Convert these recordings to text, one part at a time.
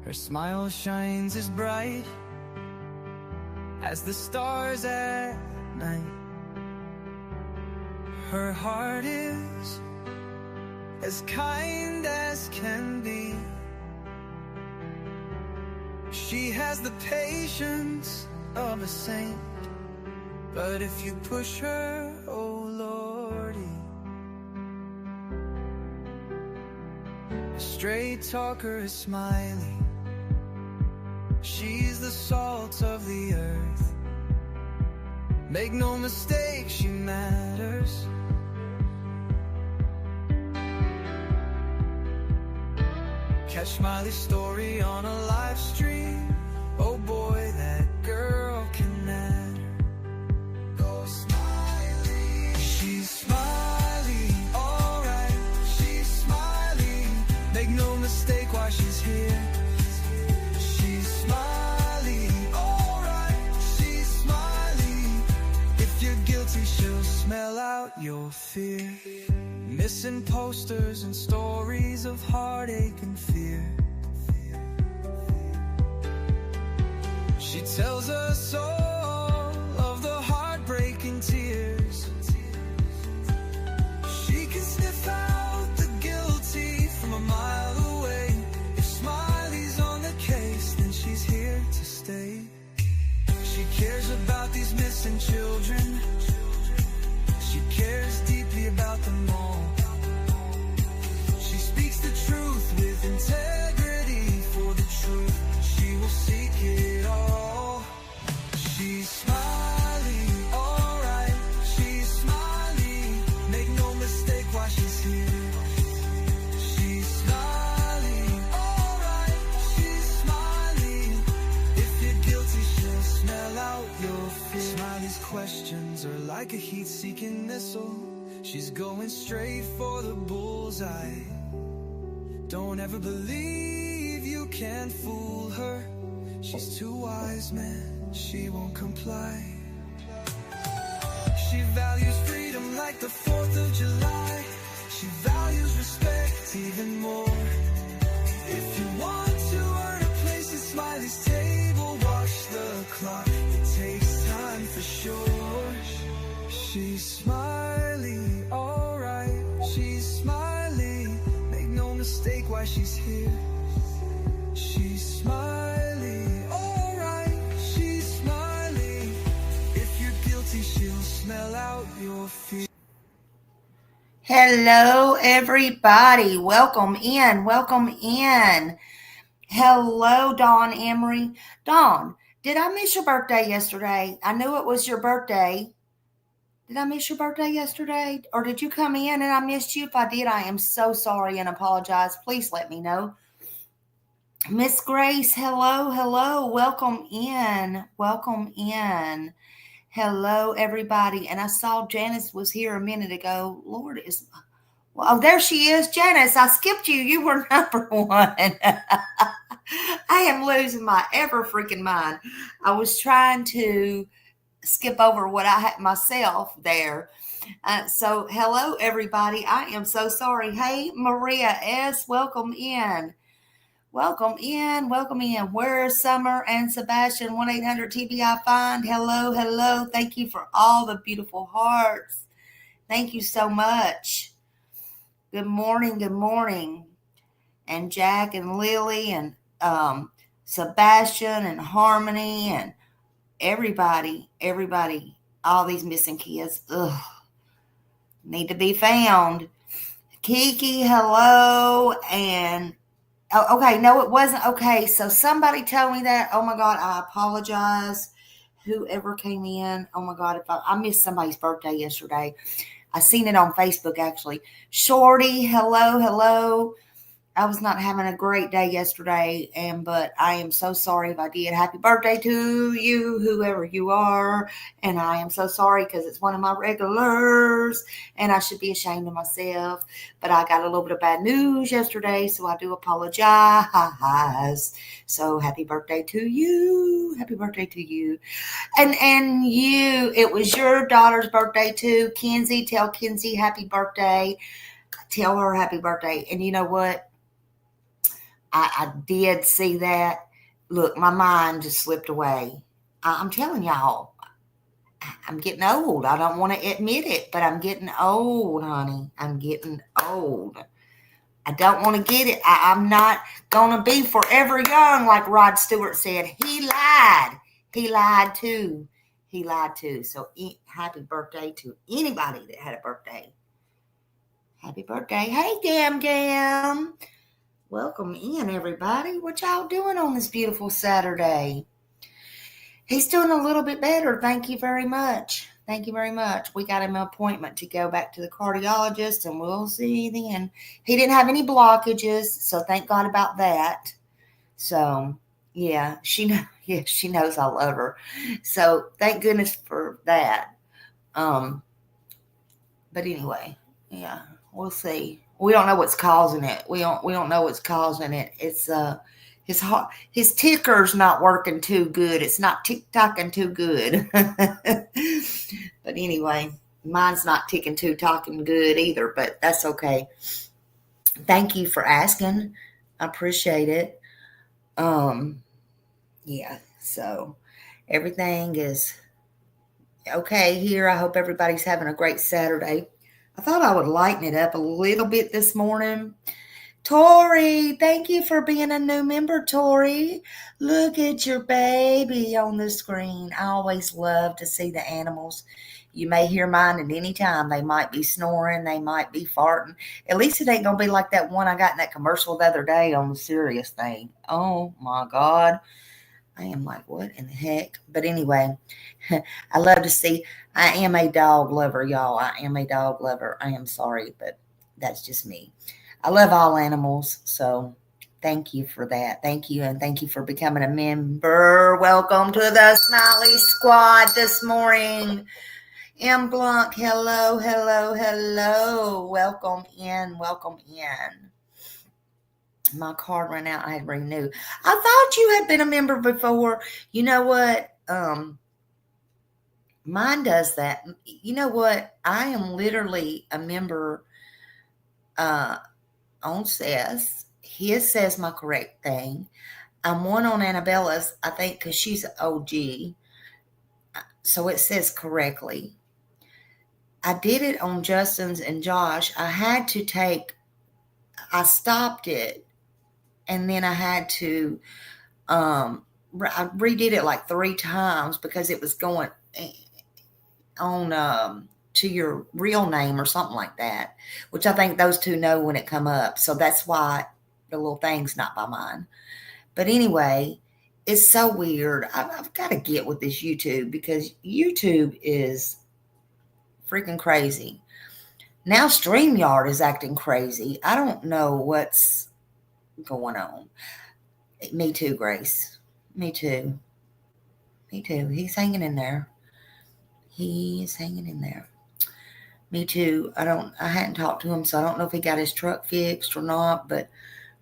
Her smile shines as bright as the stars at night. Her heart is as kind as can be. She has the patience of a saint, but if you push her, oh Lordy. A straight talker is smiling. She's the salt of the earth. Make no mistake, she matters. Catch Miley's story on a live stream. Oh boy, that girl can matter. Go Smiley. She's Smiley, alright. She's Smiley. Make no mistake why she's here. She's Smiley, alright. She's Smiley. If you're guilty, she'll smell out your fear. Missing posters and stories of heartache and fear. She tells us all of the heartbreaking tears. She can sniff out the guilty from a mile away. If Smiley's on the case, then she's here to stay. She cares about these missing children. She cares deeply about them all. She speaks the truth with integrity. For the truth, she will seek it all. She's Smiley, alright. She's Smiley. Make no mistake why she's here. She's Smiley, alright. She's Smiley. If you're guilty, she'll smell out your fear. Smiley's questions are like a heat-seeking missile. She's going straight for the bullseye. Don't ever believe you can fool her. She's too wise, man, she won't comply. She values freedom like the 4th of July. She values respect even more. If you want to earn a place at Smiley's table, watch the clock, it takes time for sure. She's Smiley, alright. She's Smiley. Make no mistake why she's here. She's Smiley, alright. She's Smiley. If you're guilty, she'll smell out your fear. Hello, everybody. Welcome in. Welcome in. Hello, Dawn Emery. Dawn, did I miss your birthday yesterday? I knew it was your birthday. Did I miss your birthday yesterday? Or did you come in and I missed you? If I did, I am so sorry and apologize. Please let me know. Miss Grace, hello, hello. Welcome in. Welcome in. Hello, everybody. And I saw Janice was here a minute ago. Lord, oh, there she is. Janice, I skipped you. You were number one. I am losing my ever freaking mind. I was trying to skip over what I had myself there. So hello, everybody. I am so sorry. Hey, Maria S., welcome in. Welcome in. Welcome in. Where's Summer and Sebastian? 1-800-TBI-FIND. Hello, hello. Thank you for all the beautiful hearts. Thank you so much. Good morning. Good morning. And Jack and Lily and Sebastian and Harmony and everybody, all these missing kids, need to be found. Kiki, hello, and okay, no, it wasn't okay. So somebody told me that. Oh my God, I apologize. Whoever came in, oh my God, if I missed somebody's birthday yesterday. I seen it on Facebook actually. Shorty, hello, hello. I was not having a great day yesterday, but I am so sorry if I did. Happy birthday to you, whoever you are. And I am so sorry because it's one of my regulars, and I should be ashamed of myself. But I got a little bit of bad news yesterday, so I do apologize. So happy birthday to you. Happy birthday to you. And you, it was your daughter's birthday too. Kenzie, tell Kenzie happy birthday. Tell her happy birthday. And you know what? I did see that. Look, my mind just slipped away. I'm telling y'all, I'm getting old. I don't want to admit it, but I'm getting old, honey. I'm getting old. I don't want to get it. I'm not going to be forever young, like Rod Stewart said. He lied. He lied too. He lied too. So happy birthday to anybody that had a birthday. Happy birthday. Hey, Gam Gam. Welcome in, everybody. What y'all doing on this beautiful Saturday? He's doing a little bit better. Thank you very much. Thank you very much. We got him an appointment to go back to the cardiologist, and we'll see then. He didn't have any blockages, so thank God about that. So, yeah, she knows I love her. So, thank goodness for that. But anyway, yeah, we'll see. We don't know what's causing it. We don't know what's causing it. It's his ticker's not working too good. It's not tick-tocking too good. But anyway, mine's not ticking too talking good either, but that's okay. Thank you for asking. I appreciate it. Yeah, so everything is okay here. I hope everybody's having a great Saturday. I thought I would lighten it up a little bit this morning. Tori, thank you for being a new member, Tori. Look at your baby on the screen. I always love to see the animals. You may hear mine at any time. They might be snoring. They might be farting. At least it ain't going to be like that one I got in that commercial the other day on the Serious thing. Oh, my God. I am like, what in the heck? But anyway, I love to see. I am a dog lover, y'all. I am a dog lover. I am sorry, but that's just me. I love all animals, so thank you for that. Thank you, and thank you for becoming a member. Welcome to the Smiley Squad this morning. M. Blanc, hello, hello, hello. Welcome in, welcome in. My card ran out. I had to renew. I thought you had been a member before. You know what? Mine does that. You know what? I am literally a member on Seth's. His says my correct thing. I'm one on Annabella's, I think, because she's an OG. So it says correctly. I did it on Justin's and Josh. I stopped it. And then I had to, I redid it like 3 times because it was going on to your real name or something like that, which I think those two know when it come up. So that's why the little thing's not by mine. But anyway, it's so weird. I've got to get with this YouTube because YouTube is freaking crazy. Now StreamYard is acting crazy. I don't know what's going on. Me too, Grace. Me too. Me too. He's hanging in there. He is hanging in there. Me too. I hadn't talked to him, so I don't know if he got his truck fixed or not, but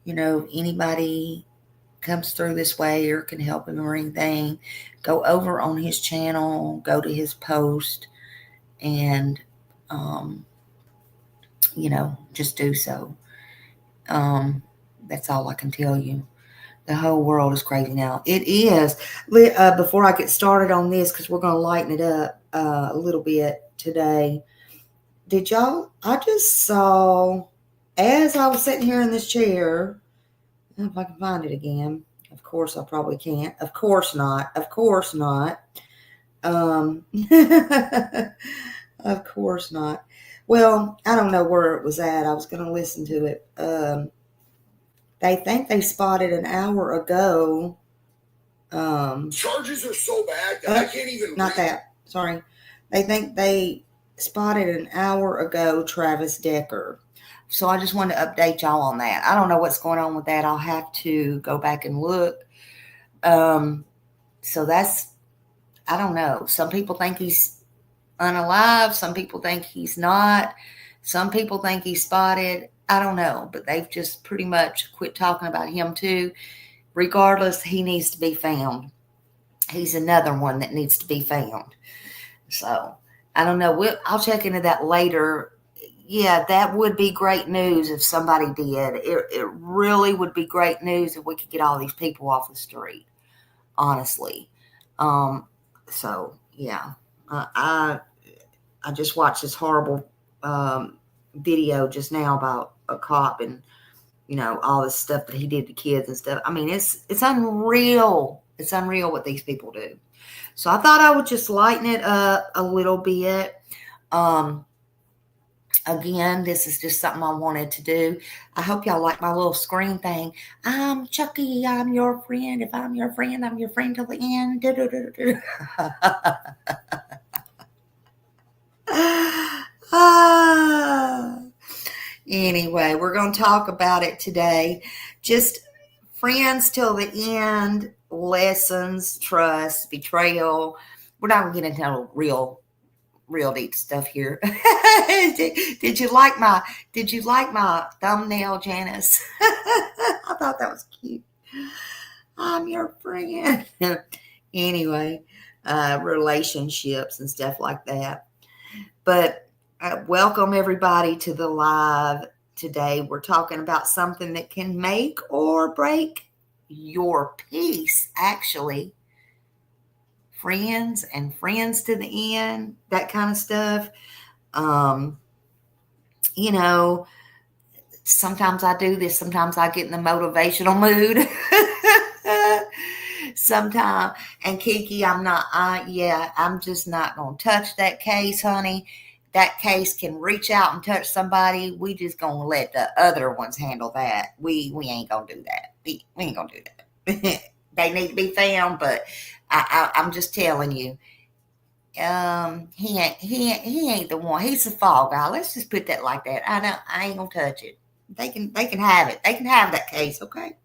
anybody comes through this way or can help him or anything, go over on his channel, go to his post, and just do so. That's all I can tell you. The whole world is crazy now. It is. Before I get started on this, because we're going to lighten it up a little bit today. Did y'all? I just saw, as I was sitting here in this chair, I don't know if I can find it again. Of course, I probably can't. Of course not. Of course not. Of course not. Well, I don't know where it was at. I was going to listen to it. They think they spotted an hour ago. Charges are so bad that I can't even Not read. that. Sorry. They think they spotted an hour ago Travis Decker. So I just wanted to update y'all on that. I don't know what's going on with that. I'll have to go back and look. So that's, I don't know. Some people think he's unalive. Some people think he's not. Some people think he's spotted. I don't know. But they've just pretty much quit talking about him too. Regardless, he needs to be found. He's another one that needs to be found. So I don't know. I'll check into that later. yeah, that would be great news if somebody did. It really would be great news if we could get all these people off the street, honestly. Um, so yeah, I just watched this horrible video just now about a cop and all this stuff that he did to kids and stuff. I mean, it's unreal. It's unreal what these people do. So I thought I would just lighten it up a little bit. Again, this is just something I wanted to do. I hope y'all like my little screen thing. I'm Chucky. I'm your friend. If I'm your friend, I'm your friend till the end. Anyway, we're going to talk about it today. Just friends till the end, lessons, trust, betrayal. We're not going to get into no real deep stuff here. Did you like my thumbnail, Janice? I thought that was cute. I'm your friend. Anyway, relationships and stuff like that. But welcome everybody to the live today. We're talking about something that can make or break your peace, actually. Friends and friends to the end, that kind of stuff. Sometimes I do this. Sometimes I get in the motivational mood. Sometimes, and Kiki, I'm just not going to touch that case, honey. That case can reach out and touch somebody. We just going to let the other ones handle that. We ain't going to do that. We ain't going to do that. They need to be found, but I'm just telling you, he ain't the one. He's the fall guy. Let's just put that like that. I ain't gonna touch it. They can have it. They can have that case, okay?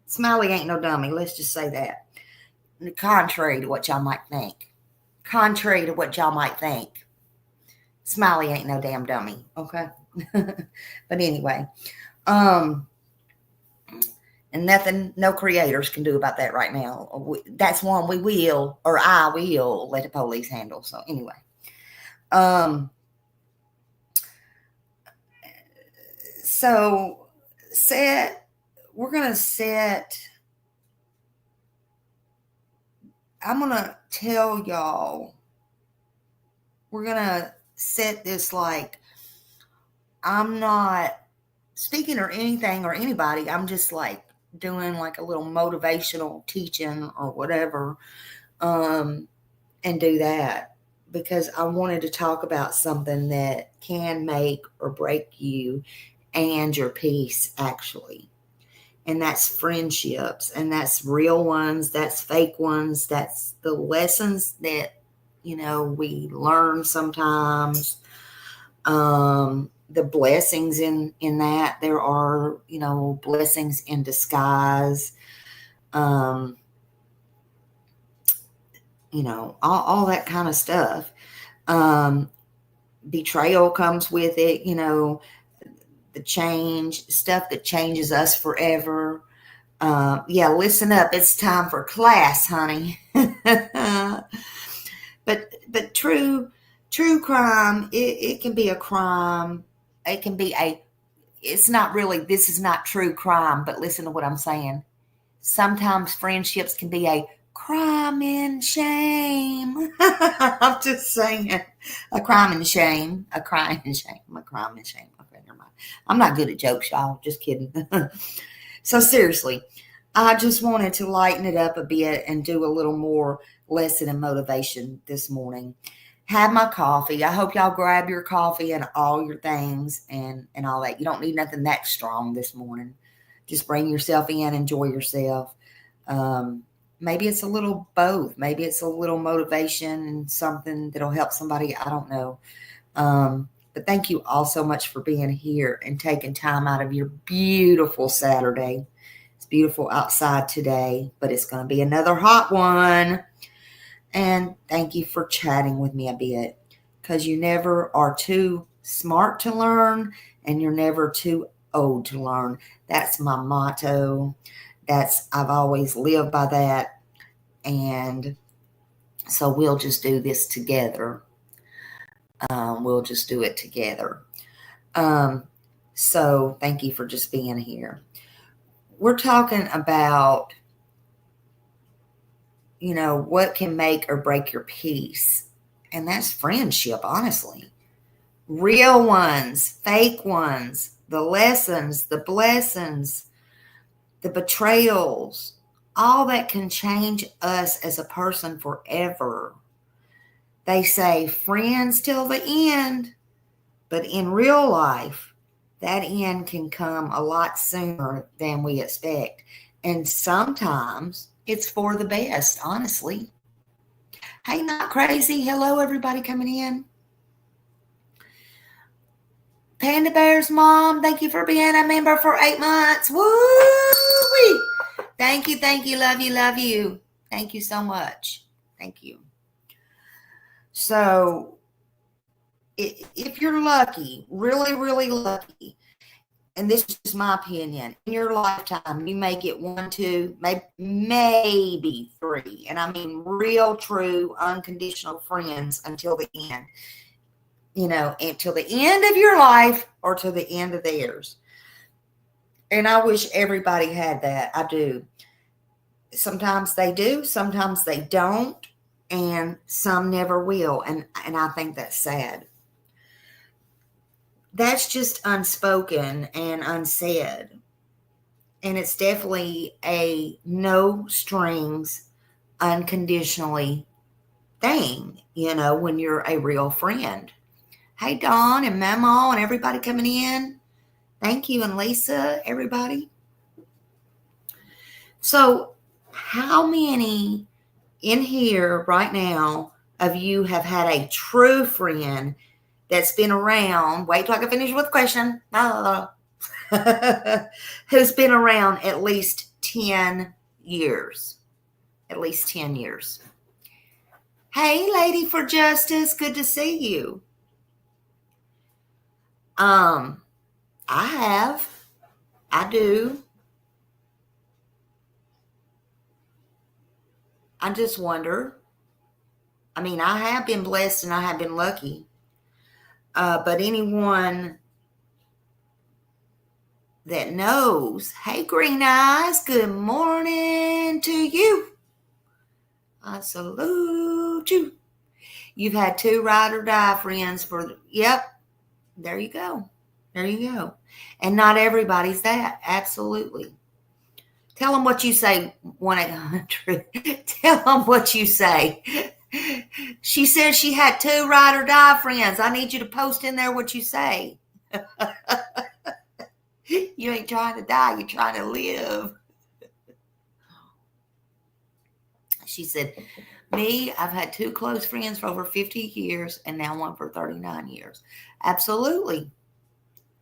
Smiley ain't no dummy. Let's just say that. Contrary to what y'all might think. Smiley ain't no damn dummy, okay? But anyway, and nothing no creators can do about that right now. That's one I will let the police handle. So anyway, so we're going to I'm going to tell y'all, we're going to set this like, I'm not speaking or anything or anybody. I'm just like doing like a little motivational teaching or whatever, and do that because I wanted to talk about something that can make or break you and your peace, actually. And that's friendships, and that's real ones, that's fake ones, that's the lessons that we learn sometimes. The blessings in that, there are blessings in disguise, all that kind of stuff. Betrayal comes with it, the change stuff that changes us forever. Listen up, it's time for class, honey. but true crime, it can be a crime. It can be this is not true crime, but listen to what I'm saying. Sometimes friendships can be a crime and shame. I'm just saying. A crime and shame. Okay, never mind. I'm not good at jokes, y'all. Just kidding. So seriously, I just wanted to lighten it up a bit and do a little more lesson and motivation this morning. Have my coffee. I hope y'all grab your coffee and all your things and all that. You don't need nothing that strong this morning. Just bring yourself in, enjoy yourself. Maybe it's a little both. Maybe it's a little motivation and something that'll help somebody. I don't know. But thank you all so much for being here and taking time out of your beautiful Saturday. It's beautiful outside today, but it's going to be another hot one. And thank you for chatting with me a bit, because you never are too smart to learn and you're never too old to learn. That's my motto. I've always lived by that. And so we'll just do this together. We'll just do it together. So thank you for just being here. We're talking about, what can make or break your peace. And that's friendship, honestly. Real ones, fake ones, the lessons, the blessings, the betrayals, all that can change us as a person forever. They say friends till the end, but in real life, that end can come a lot sooner than we expect. And sometimes it's for the best, honestly. Hey, not crazy. Hello, everybody coming in. Panda Bear's mom, thank you for being a member for 8 months. Woo! Thank you, love you, love you. Thank you so much. Thank you. So, if you're lucky, really, really lucky, and this is my opinion, in your lifetime, you may get 1, 2, maybe 3, and I mean real, true, unconditional friends until the end. Until the end of your life or to the end of theirs. And I wish everybody had that. I do. Sometimes they do, sometimes they don't, and some never will. And I think that's sad. That's just unspoken and unsaid. And it's definitely a no strings, unconditionally thing, when you're a real friend. Hey, Dawn and Mama and everybody coming in. Thank you. And Lisa, everybody. So how many in here right now of you have had a true friend that's been around? Wait till I can finish with the question. Who's been around at least 10 years? At least 10 years. Hey, Lady for Justice. Good to see you. I have. I do. I just wonder. I mean, I have been blessed and I have been lucky. But anyone that knows, hey, Green Eyes, good morning to you. I salute you. You've had 2 ride or die friends yep. There you go. There you go. And not everybody's that. Absolutely. Tell them what you say, 1-800. Tell them what you say. She says she had 2 ride or die friends. I need you to post in there what you say. You ain't trying to die. You're trying to live. She said, me, I've had 2 close friends for over 50 years and now 1 for 39 years. Absolutely.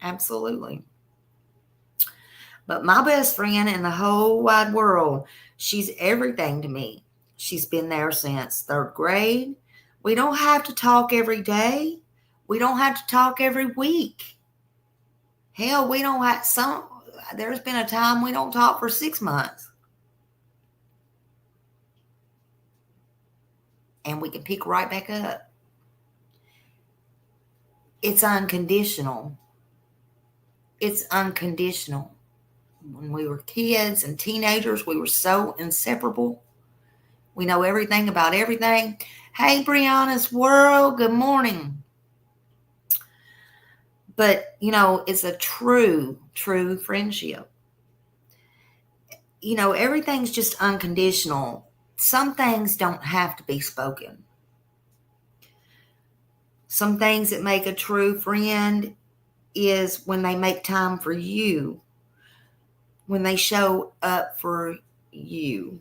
Absolutely. But my best friend in the whole wide world, she's everything to me. She's been there since 3rd grade. We don't have to talk every day. We don't have to talk every week. Hell, we don't have there's been a time we don't talk for 6 months. And we can pick right back up. It's unconditional. It's unconditional. When we were kids and teenagers, we were so inseparable. We know everything about everything. Hey, Brianna's World, good morning. But, it's a true, true friendship. Everything's just unconditional. Some things don't have to be spoken. Some things that make a true friend is when they make time for you, when they show up for you.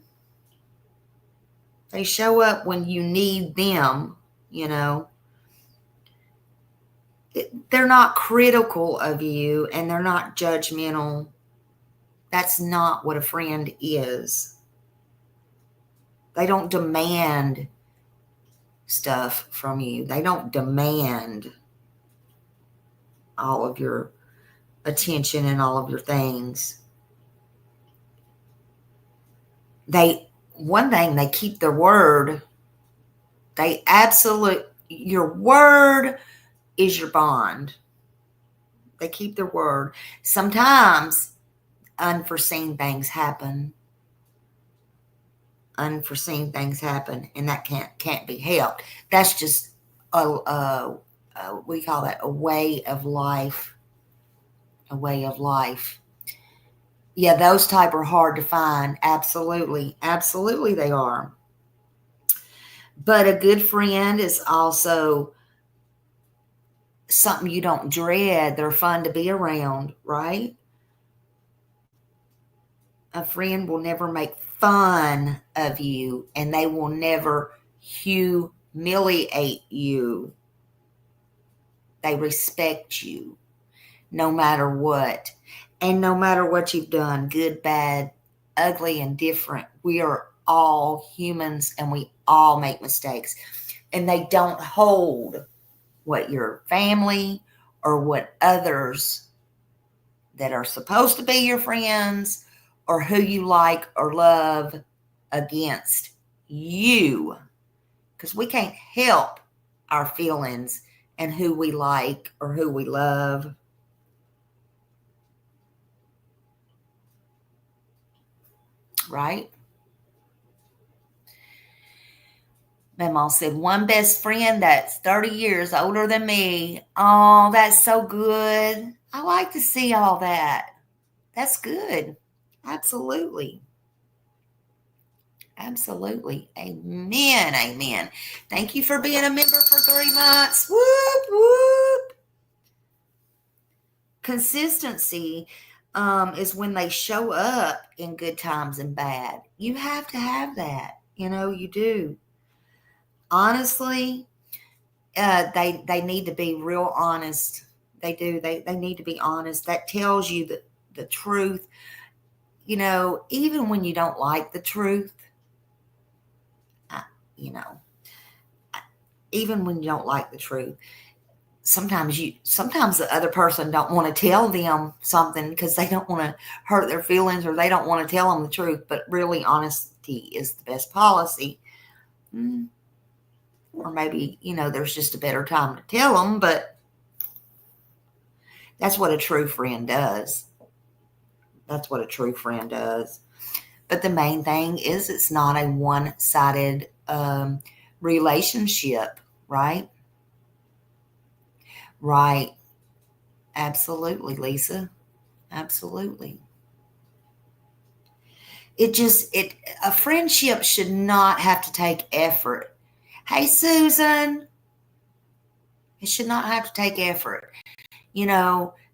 They show up when you need them, They're not critical of you and they're not judgmental. That's not what a friend is. They don't demand stuff from you. They don't demand all of your attention and all of your things. They keep their word. Your word is your bond. They keep their word. Sometimes unforeseen things happen. Unforeseen things happen, and that can't be helped. That's just we call that a way of life. A way of life. Yeah, those type are hard to find. Absolutely, absolutely, they are. But a good friend is also something you don't dread. They're fun to be around, right? A friend will never make fun of you, and they will never humiliate you. They respect you no matter what. And no matter what you've done, good, bad, ugly, and different, we are all humans and we all make mistakes. And they don't hold what your family or what others that are supposed to be your friends or who you like or love against you. Because we can't help our feelings and who we like or who we love. Right? Mama said, one best friend that's 30 years older than me. Oh, that's so good. I like to see all that. That's good. Absolutely. Absolutely. Amen. Amen. Thank you for being a member for 3 months. Whoop, whoop. Consistency is when they show up in good times and bad. You have to have that. You do. Honestly, they need to be real honest. They do. They need to be honest. That tells you the truth. Even when you don't like the truth, you know, even when you don't like the truth, sometimes the other person don't want to tell them something because they don't want to hurt their feelings or they don't want to tell them the truth. But really, honesty is the best policy. Or maybe, there's just a better time to tell them, but that's what a true friend does. That's what a true friend does. But the main thing is it's not a one-sided relationship, right? Right. Absolutely, Lisa. Absolutely. A friendship should not have to take effort. Hey, Susan. It should not have to take effort.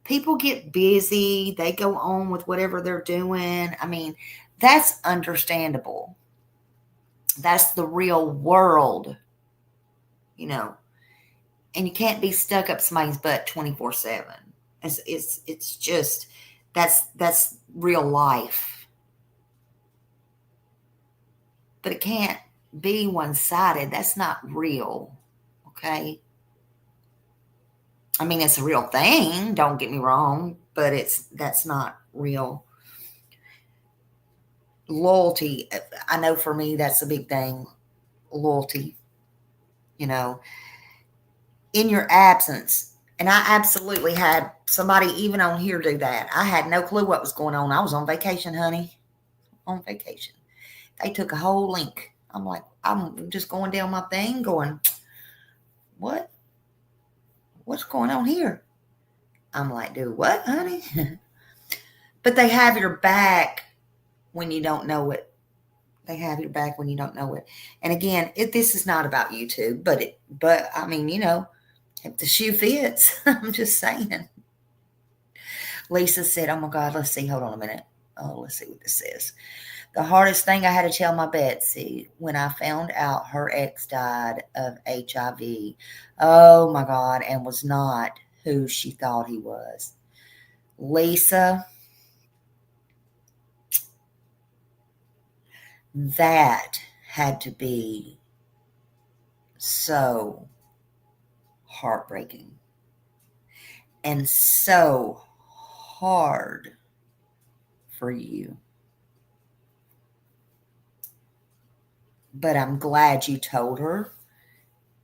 People get busy. They go on with whatever they're doing. I mean, that's understandable. That's the real world, and you can't be stuck up somebody's butt 24/7. It's just, that's real life. But it can't be one-sided. That's not real. Okay. I mean, it's a real thing, don't get me wrong, but that's not real. Loyalty, I know for me, that's a big thing. Loyalty, in your absence. And I absolutely had somebody even on here do that. I had no clue what was going on. I was on vacation, honey. On vacation. They took a whole link. I'm like, I'm just going down my thing going, what? What's going on here? I'm like, do what, honey? But they have your back when you don't know it. They have your back when you don't know it. And again, this is not about YouTube, but I mean, if the shoe fits, I'm just saying. Lisa said, oh my God, let's see. Hold on a minute. Oh, let's see what this says. The hardest thing I had to tell my Betsy when I found out her ex died of HIV. Oh my God, and was not who she thought he was. Lisa, that had to be so heartbreaking and so hard for you. But I'm glad you told her,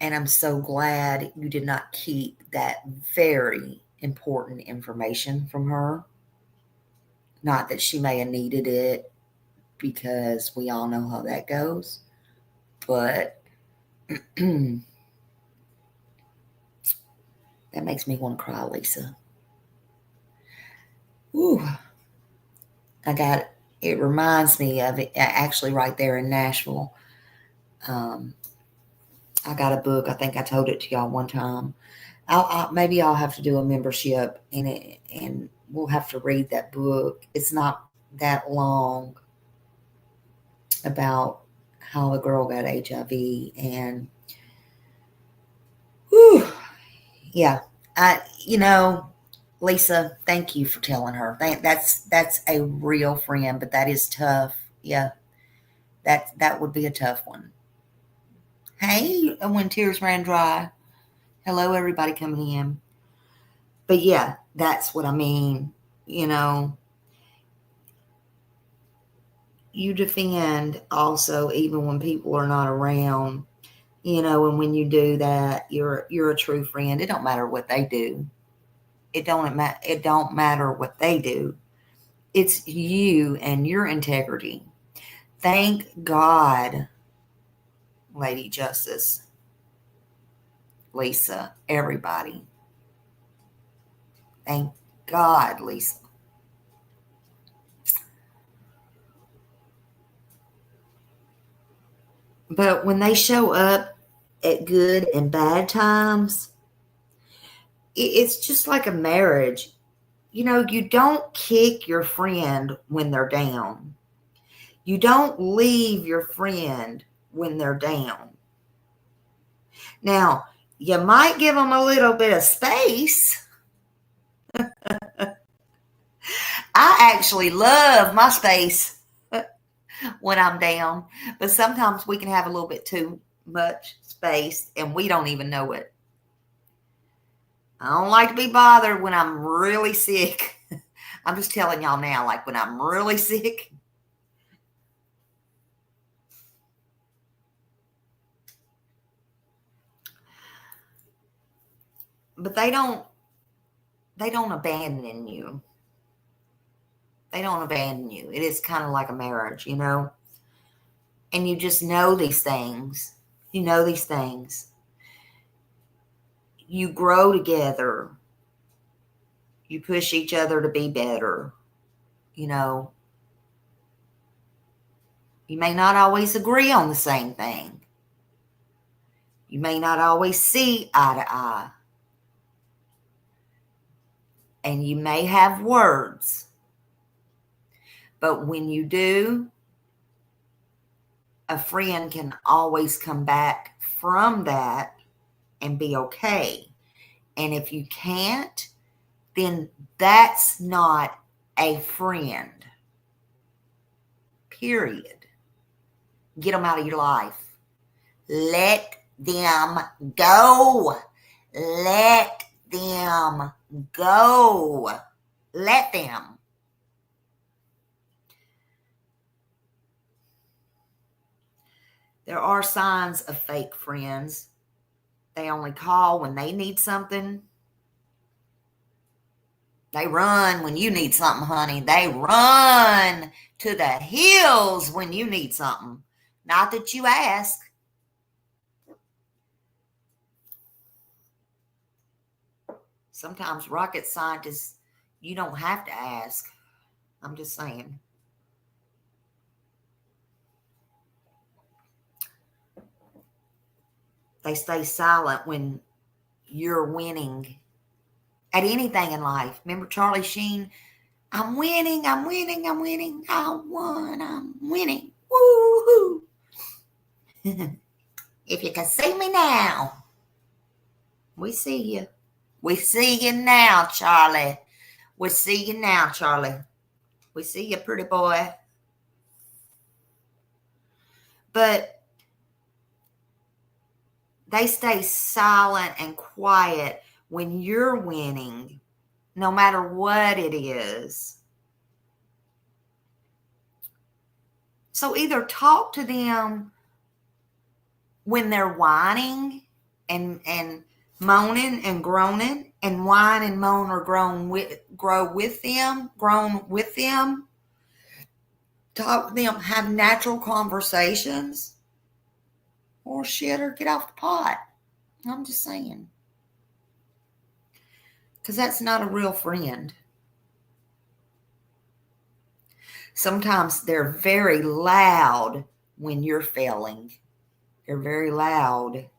and I'm so glad you did not keep that very important information from her. Not that she may have needed it, because we all know how that goes. But that makes me want to cry, Lisa. Ooh. It reminds me of it actually right there in Nashville. I got a book. I think I told it to y'all one time. Maybe I'll have to do a membership and we'll have to read that book. It's not that long, about how a girl got HIV, and whew, yeah, Lisa, thank you for telling her. That's a real friend, but that is tough. Yeah, that would be a tough one. Hey, when tears ran dry. Hello, everybody coming in. But yeah, that's what I mean. You defend also even when people are not around. And when you do that, you're a true friend. It don't matter what they do. It don't matter what they do. It's you and your integrity. Thank God, Lady Justice, Lisa, everybody. Thank God, Lisa. But when they show up at good and bad times, it's just like a marriage. You don't kick your friend when they're down. You don't leave your friend when they're down. Now, you might give them a little bit of space. I actually love my space when I'm down, but sometimes we can have a little bit too much space and we don't even know it. I don't like to be bothered when I'm really sick. I'm just telling y'all now, like when I'm really sick. But they don't abandon you. They don't abandon you. It is kind of like a marriage, And you just know these things. You know these things. You grow together. You push each other to be better. You may not always agree on the same thing. You may not always see eye to eye. And you may have words. But when you do, a friend can always come back from that and be okay. And if you can't, then that's not a friend. Period. Get them out of your life. Let them go. Let them go. Let them. There are signs of fake friends. They only call when they need something. They run when you need something, honey. They run to the hills when you need something. Not that you ask. Sometimes rocket scientists, you don't have to ask. I'm just saying. They stay silent when you're winning at anything in life. Remember Charlie Sheen? I'm winning, I'm winning, I'm winning. I won, I'm winning. Woo-hoo. If you can see me now, we see you. We see you now, Charlie. We see you now, Charlie. We see you, pretty boy. But they stay silent and quiet when you're winning, no matter what it is. So either talk to them when they're whining and moaning and groaning and whine and moan or grown with them, talk with them, have natural conversations, or shit, or get off the pot. I'm just saying. Because that's not a real friend. Sometimes they're very loud when you're failing. They're very loud.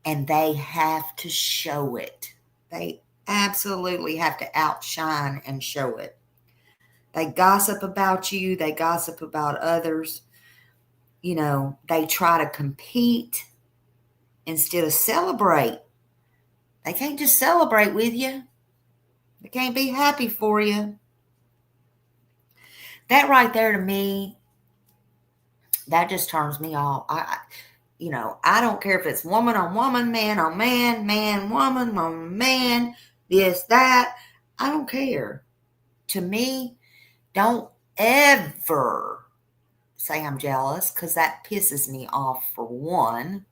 And they have to show it. They absolutely have to outshine and show it. They gossip about you. They gossip about others. You know, they try to compete instead of celebrate. They can't just celebrate with you. They can't be happy for you. That right there to me, that just turns me off. I don't care if it's woman on woman, man on man, woman on man, this, that. I don't care. To me, don't ever say I'm jealous, because that pisses me off, for one.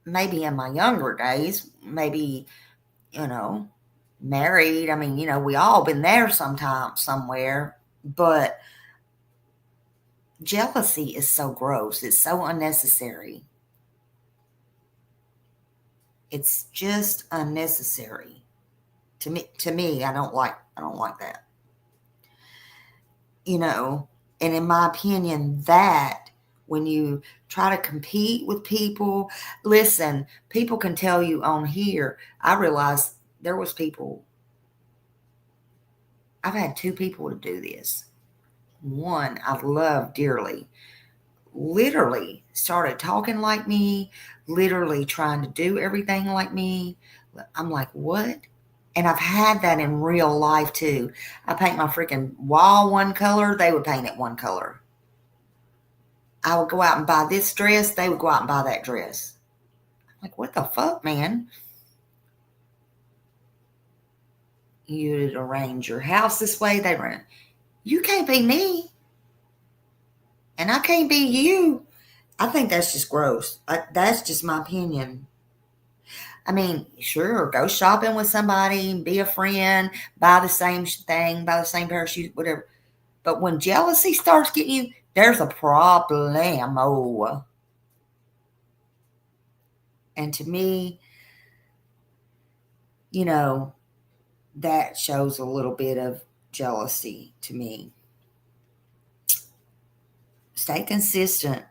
Maybe in my younger days, maybe, married. I mean, we all been there sometime, somewhere. But jealousy is so gross. It's so unnecessary. It's just unnecessary. To me, I don't like that. And in my opinion, that when you try to compete with people, listen, people can tell you on here. I realized there was people. I've had 2 people to do this. One I love dearly, literally started talking like me, literally trying to do everything like me. I'm like, what? And I've had that in real life too. I paint my freaking wall one color, they would paint it one color. I would go out and buy this dress, they would go out and buy that dress. I'm like, what the fuck, man? You'd arrange your house this way, they run. You can't be me. And I can't be you. I think that's just gross. That's just my opinion. I mean, sure, go shopping with somebody, be a friend, buy the same thing, buy the same pair of shoes, whatever. But when jealousy starts getting you, there's a problemo. And to me, that shows a little bit of jealousy to me. Stay consistent.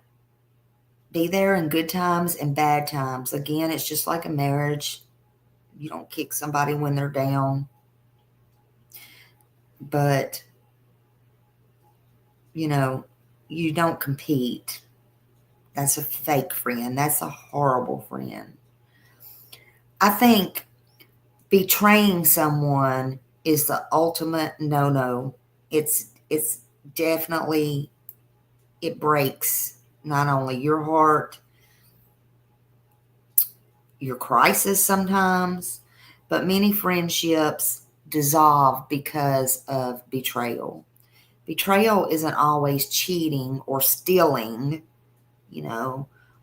Be there in good times and bad times. Again, it's just like a marriage. You don't kick somebody when they're down. But, you don't compete. That's a fake friend. That's a horrible friend. I think betraying someone is the ultimate no-no. It's definitely, it breaks not only your heart, your crisis sometimes, but many friendships dissolve because of betrayal. Betrayal isn't always cheating or stealing,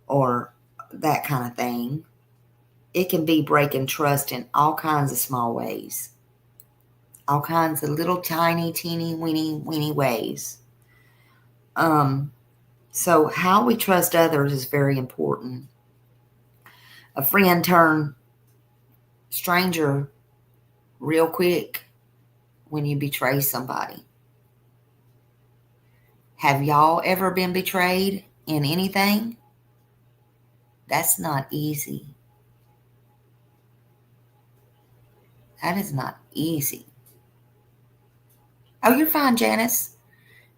or that kind of thing. It can be breaking trust in all kinds of small ways. All kinds of little tiny, teeny, weeny ways. So how we trust others is very important. A friend turn stranger real quick when you betray somebody. Have y'all ever been betrayed in anything? That's not easy. That is not easy. Oh, you're fine, Janice.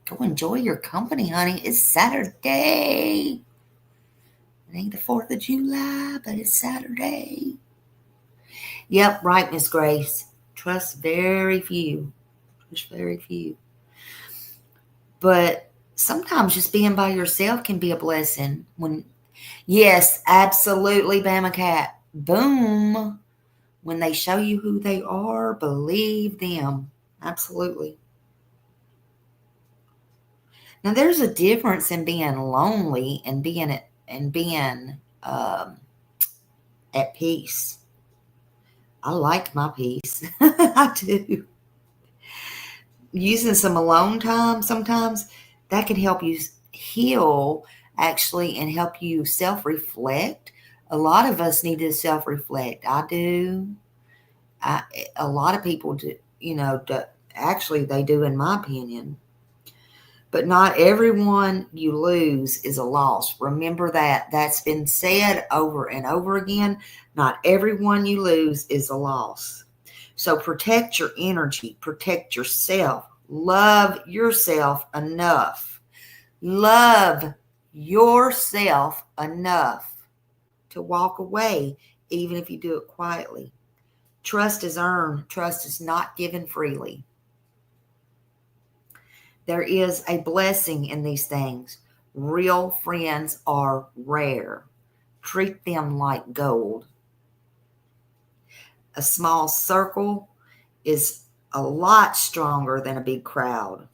Go enjoy your company, honey. It's Saturday. It ain't the 4th of July, but it's Saturday. Yep, right, Miss Grace. Trust very few. Trust very few. But sometimes just being by yourself can be a blessing. Yes, absolutely, Bama Cat. Boom. When they show you who they are, believe them. Absolutely. Now, there's a difference in being lonely and being at peace. I like my peace. I do. Using some alone time sometimes, that can help you heal, actually, and help you self-reflect. A lot of us need to self-reflect. I do. A lot of people do, actually they do, in my opinion. But not everyone you lose is a loss. Remember that. That's been said over and over again. Not everyone you lose is a loss. So protect your energy, protect yourself, love yourself enough. Love yourself enough to walk away, even if you do it quietly. Trust is earned. Trust is not given freely. There is a blessing in these things. Real friends are rare. Treat them like gold. A small circle is a lot stronger than a big crowd.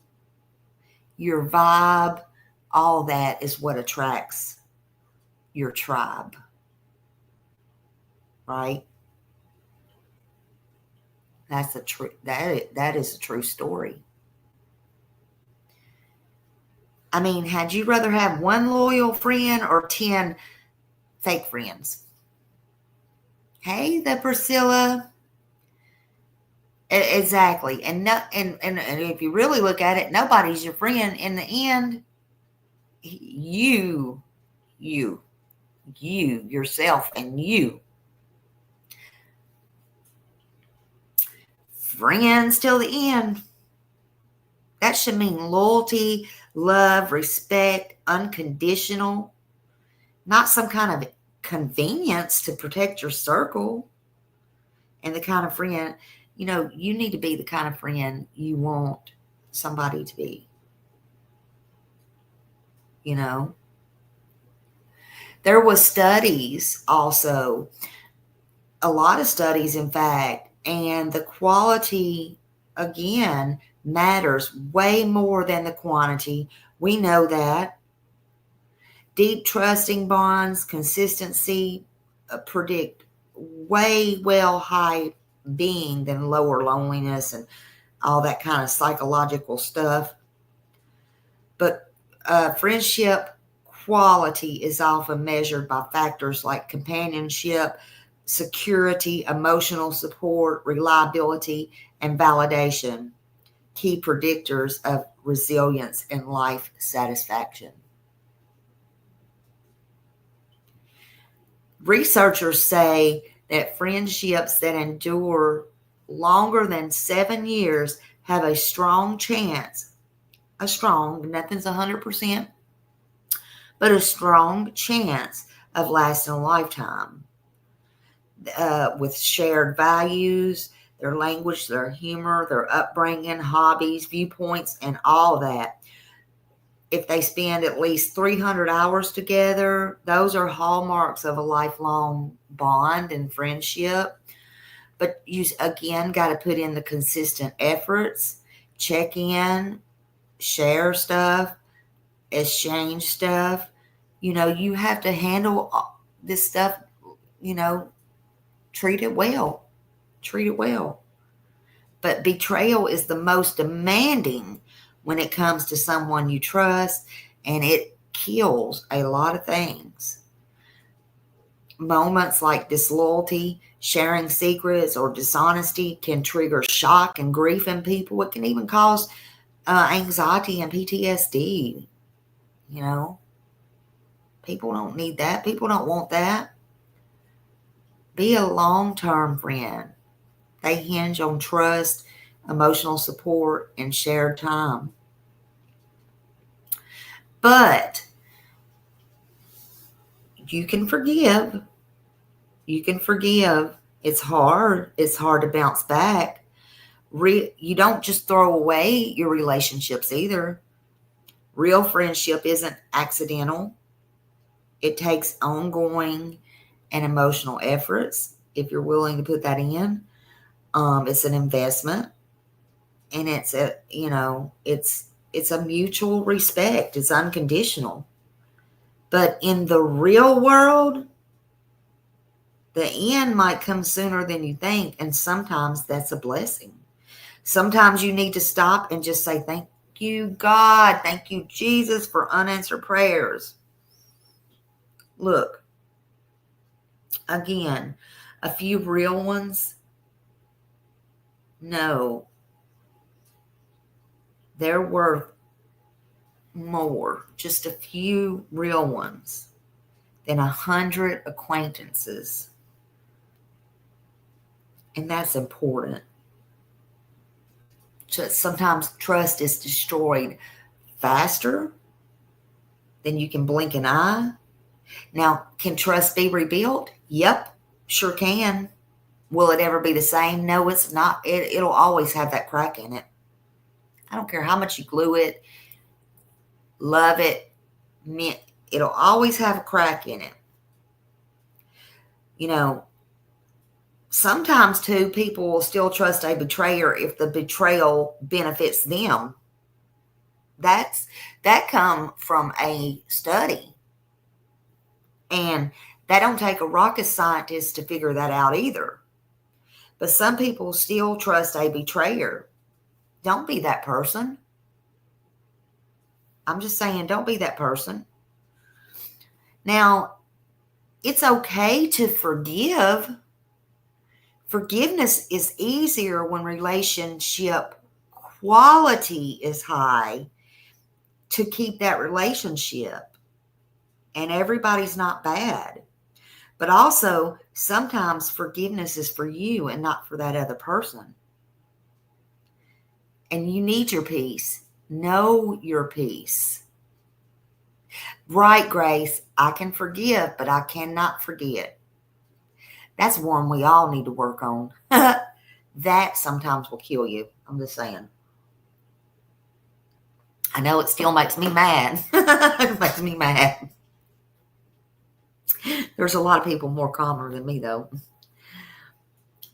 Your vibe, all that is what attracts your tribe, right? That's that is a true story. I mean, had you rather have one loyal friend or 10 fake friends? Hey, the Priscilla. Exactly. And if you really look at it, nobody's your friend in the end. You, yourself, and you. Friends till the end. That should mean loyalty, love, respect, unconditional, not some kind of convenience to protect your circle. And the kind of friend, you need to be the kind of friend you want somebody to be. There was studies also, a lot of studies, in fact, and the quality, again, matters way more than the quantity. We know that. Deep trusting bonds, consistency predict way high being than lower loneliness and all that kind of psychological stuff. But friendship quality is often measured by factors like companionship, security, emotional support, reliability, and validation, key predictors of resilience and life satisfaction. Researchers say that friendships that endure longer than 7 years have a strong chance, nothing's 100%, but a strong chance of lasting a lifetime. With shared values, their language, their humor, their upbringing, hobbies, viewpoints, and all that. If they spend at least 300 hours together, those are hallmarks of a lifelong bond and friendship. But you, again, got to put in the consistent efforts, check in, share stuff, exchange stuff. You have to handle this stuff, treat it well. Treat it well. But betrayal is the most demanding when it comes to someone you trust, and it kills a lot of things. Moments like disloyalty, sharing secrets, or dishonesty can trigger shock and grief in people. It can even cause anxiety and PTSD. People don't need that. People don't want that. Be a long-term friend. They hinge on trust, emotional support, and shared time. But you can forgive. You can forgive. It's hard. It's hard to bounce back. You don't just throw away your relationships either. Real friendship isn't accidental. It takes ongoing and emotional efforts if you're willing to put that in. It's an investment, and it's a mutual respect. It's unconditional. But in the real world, The end might come sooner than you think, and sometimes that's a blessing. Sometimes you need to stop and just say, thank you, God. Thank you, Jesus, for unanswered prayers. Look, again, a few real ones. No, they're worth more, just a few real ones, than 100 acquaintances. And that's important. So sometimes trust is destroyed faster than you can blink an eye. Now, can trust be rebuilt? Yep, sure can. Will it ever be the same? No, it's not. It'll always have that crack in it. I don't care how much you glue it, love it, it'll always have a crack in it. You know, sometimes too, people will still trust a betrayer if the betrayal benefits them. That come from a study. And that don't take a rocket scientist to figure that out either. But some people still trust a betrayer. Don't be that person. I'm just saying, don't be that person. Now, it's okay to forgive. Forgiveness is easier when relationship quality is high to keep that relationship. And everybody's not bad. But also, sometimes forgiveness is for you and not for that other person. And you need your peace. Know your peace. Right, Grace, I can forgive, but I cannot forget. That's one we all need to work on. That sometimes will kill you. I'm just saying. I know it still makes me mad. It makes me mad. There's a lot of people more calmer than me, though.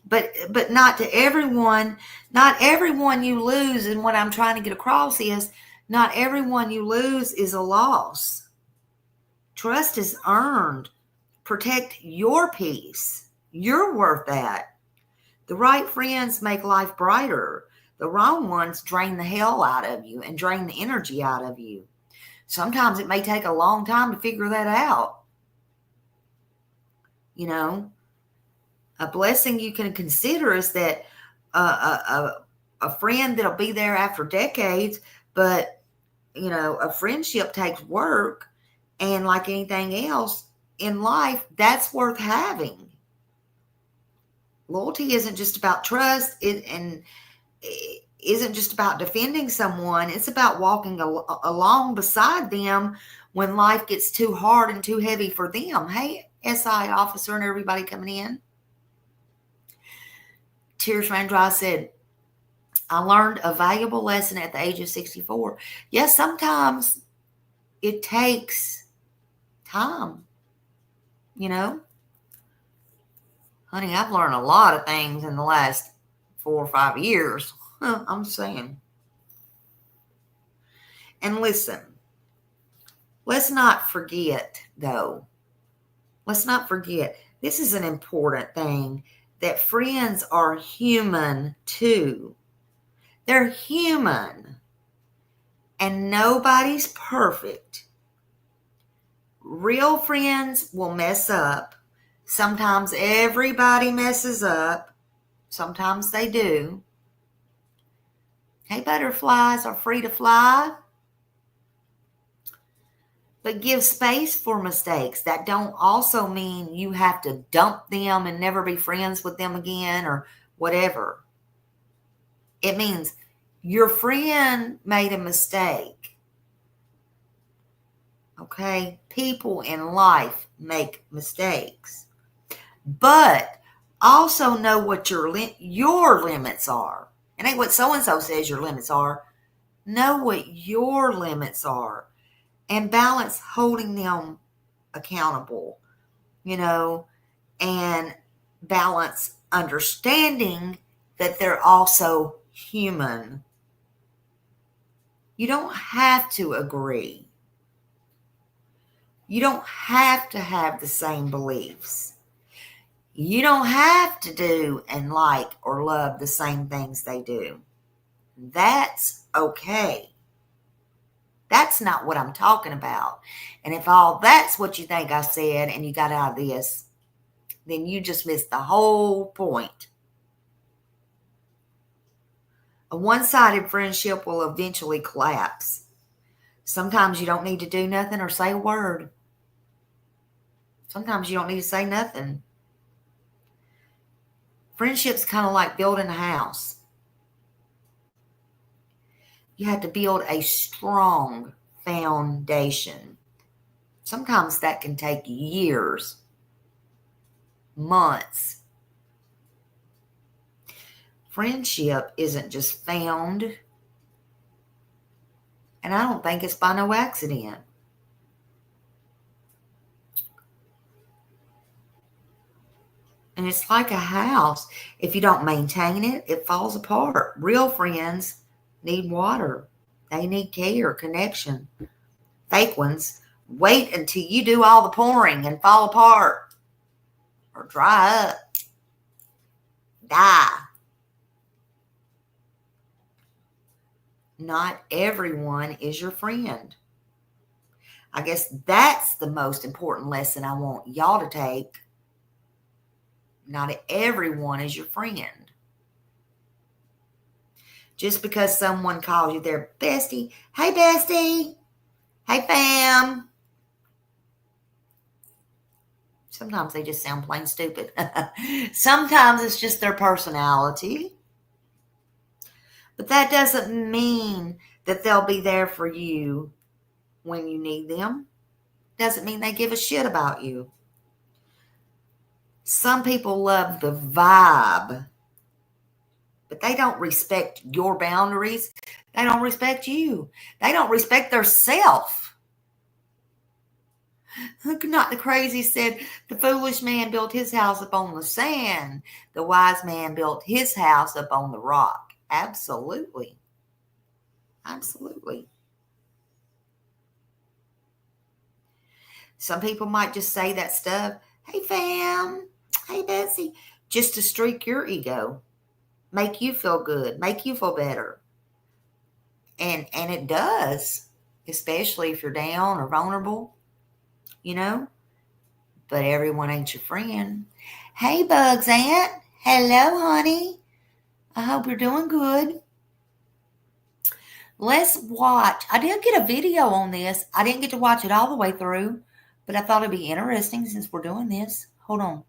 But not to everyone. Not everyone you lose. And what I'm trying to get across is not everyone you lose is a loss. Trust is earned. Protect your peace. You're worth that. The right friends make life brighter. The wrong ones drain the hell out of you and drain the energy out of you. Sometimes it may take a long time to figure that out. You know, a blessing you can consider is that a friend that'll be there after decades, but, you know, a friendship takes work, and like anything else in life, that's worth having. Loyalty isn't just about trust, and it isn't just about defending someone. It's about walking along beside them when life gets too hard and too heavy for them. Hey, SI officer and everybody coming in. Tears Ran Dry said, I learned a valuable lesson at the age of 64. Yes, sometimes it takes time, you know. Honey, I've learned a lot of things in the last 4 or 5 years. I'm saying. And listen, let's not forget, though. Let's not forget, this is an important thing, that friends are human too. They're human. And nobody's perfect. Real friends will mess up. Sometimes everybody messes up. Sometimes they do. Hey, butterflies are free to fly. But give space for mistakes. That don't also mean you have to dump them and never be friends with them again or whatever. It means your friend made a mistake. Okay? People in life make mistakes. But also know what your limits are. It ain't what so-and-so says your limits are. Know what your limits are. And balance holding them accountable, you know, and balance understanding that they're also human. You don't have to agree. You don't have to have the same beliefs. You don't have to do and like or love the same things they do. That's okay. That's not what I'm talking about. And if all that's what you think I said and you got out of this, then you just missed the whole point. A one-sided friendship will eventually collapse. Sometimes you don't need to do nothing or say a word. Sometimes you don't need to say nothing. Friendship's kind of like building a house. You have to build a strong foundation. Sometimes that can take years, months. Friendship isn't just found, and I don't think it's by no accident. And it's like a house. If you don't maintain it, it falls apart. Real friends need water. They need care, connection. Fake ones wait until you do all the pouring and fall apart or dry up, die. Not everyone is your friend. I guess that's the most important lesson I want y'all to take. Not everyone is your friend. Just because someone calls you their bestie, hey bestie, hey fam. Sometimes they just sound plain stupid. Sometimes it's just their personality. But that doesn't mean that they'll be there for you when you need them. Doesn't mean they give a shit about you. Some people love the vibe, but they don't respect your boundaries. They don't respect you. They don't respect their self. Not the crazy said, the foolish man built his house upon the sand. The wise man built his house upon the rock. Absolutely. Absolutely. Some people might just say that stuff. Hey, fam. Hey, Betsy. Just to streak your ego. Make you feel good. Make you feel better. And it does. Especially if you're down or vulnerable. You know? But everyone ain't your friend. Hey, Bugs Aunt. Hello, honey. I hope you're doing good. Let's watch. I did get a video on this. I didn't get to watch it all the way through, but I thought it'd be interesting since we're doing this. Hold on.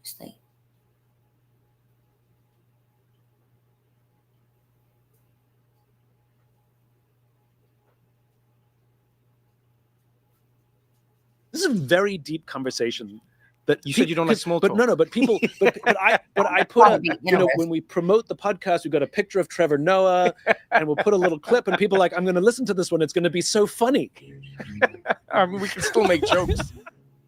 Let's see. This is a very deep conversation. But you said you don't like small talk. But no, but people, but I put a, when we promote the podcast, we've got a picture of Trevor Noah, and we'll put a little clip, and people are like, I'm going to listen to this one. It's going to be so funny. I mean, we can still make jokes.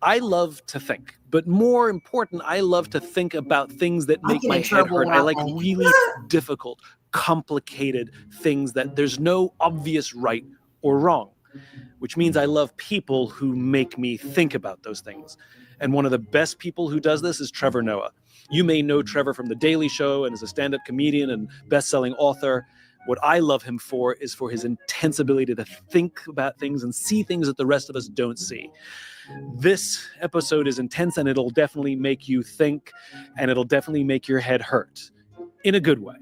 I love to think, but more important, I love to think about things that make my head hurt. I like really difficult, complicated things that there's no obvious right or wrong, which means I love people who make me think about those things. And one of the best people who does this is Trevor Noah. You may know Trevor from The Daily Show and as a stand-up comedian and best-selling author. What I love him for is for his intense ability to think about things and see things that the rest of us don't see. This episode is intense, and it'll definitely make you think, and it'll definitely make your head hurt in a good way.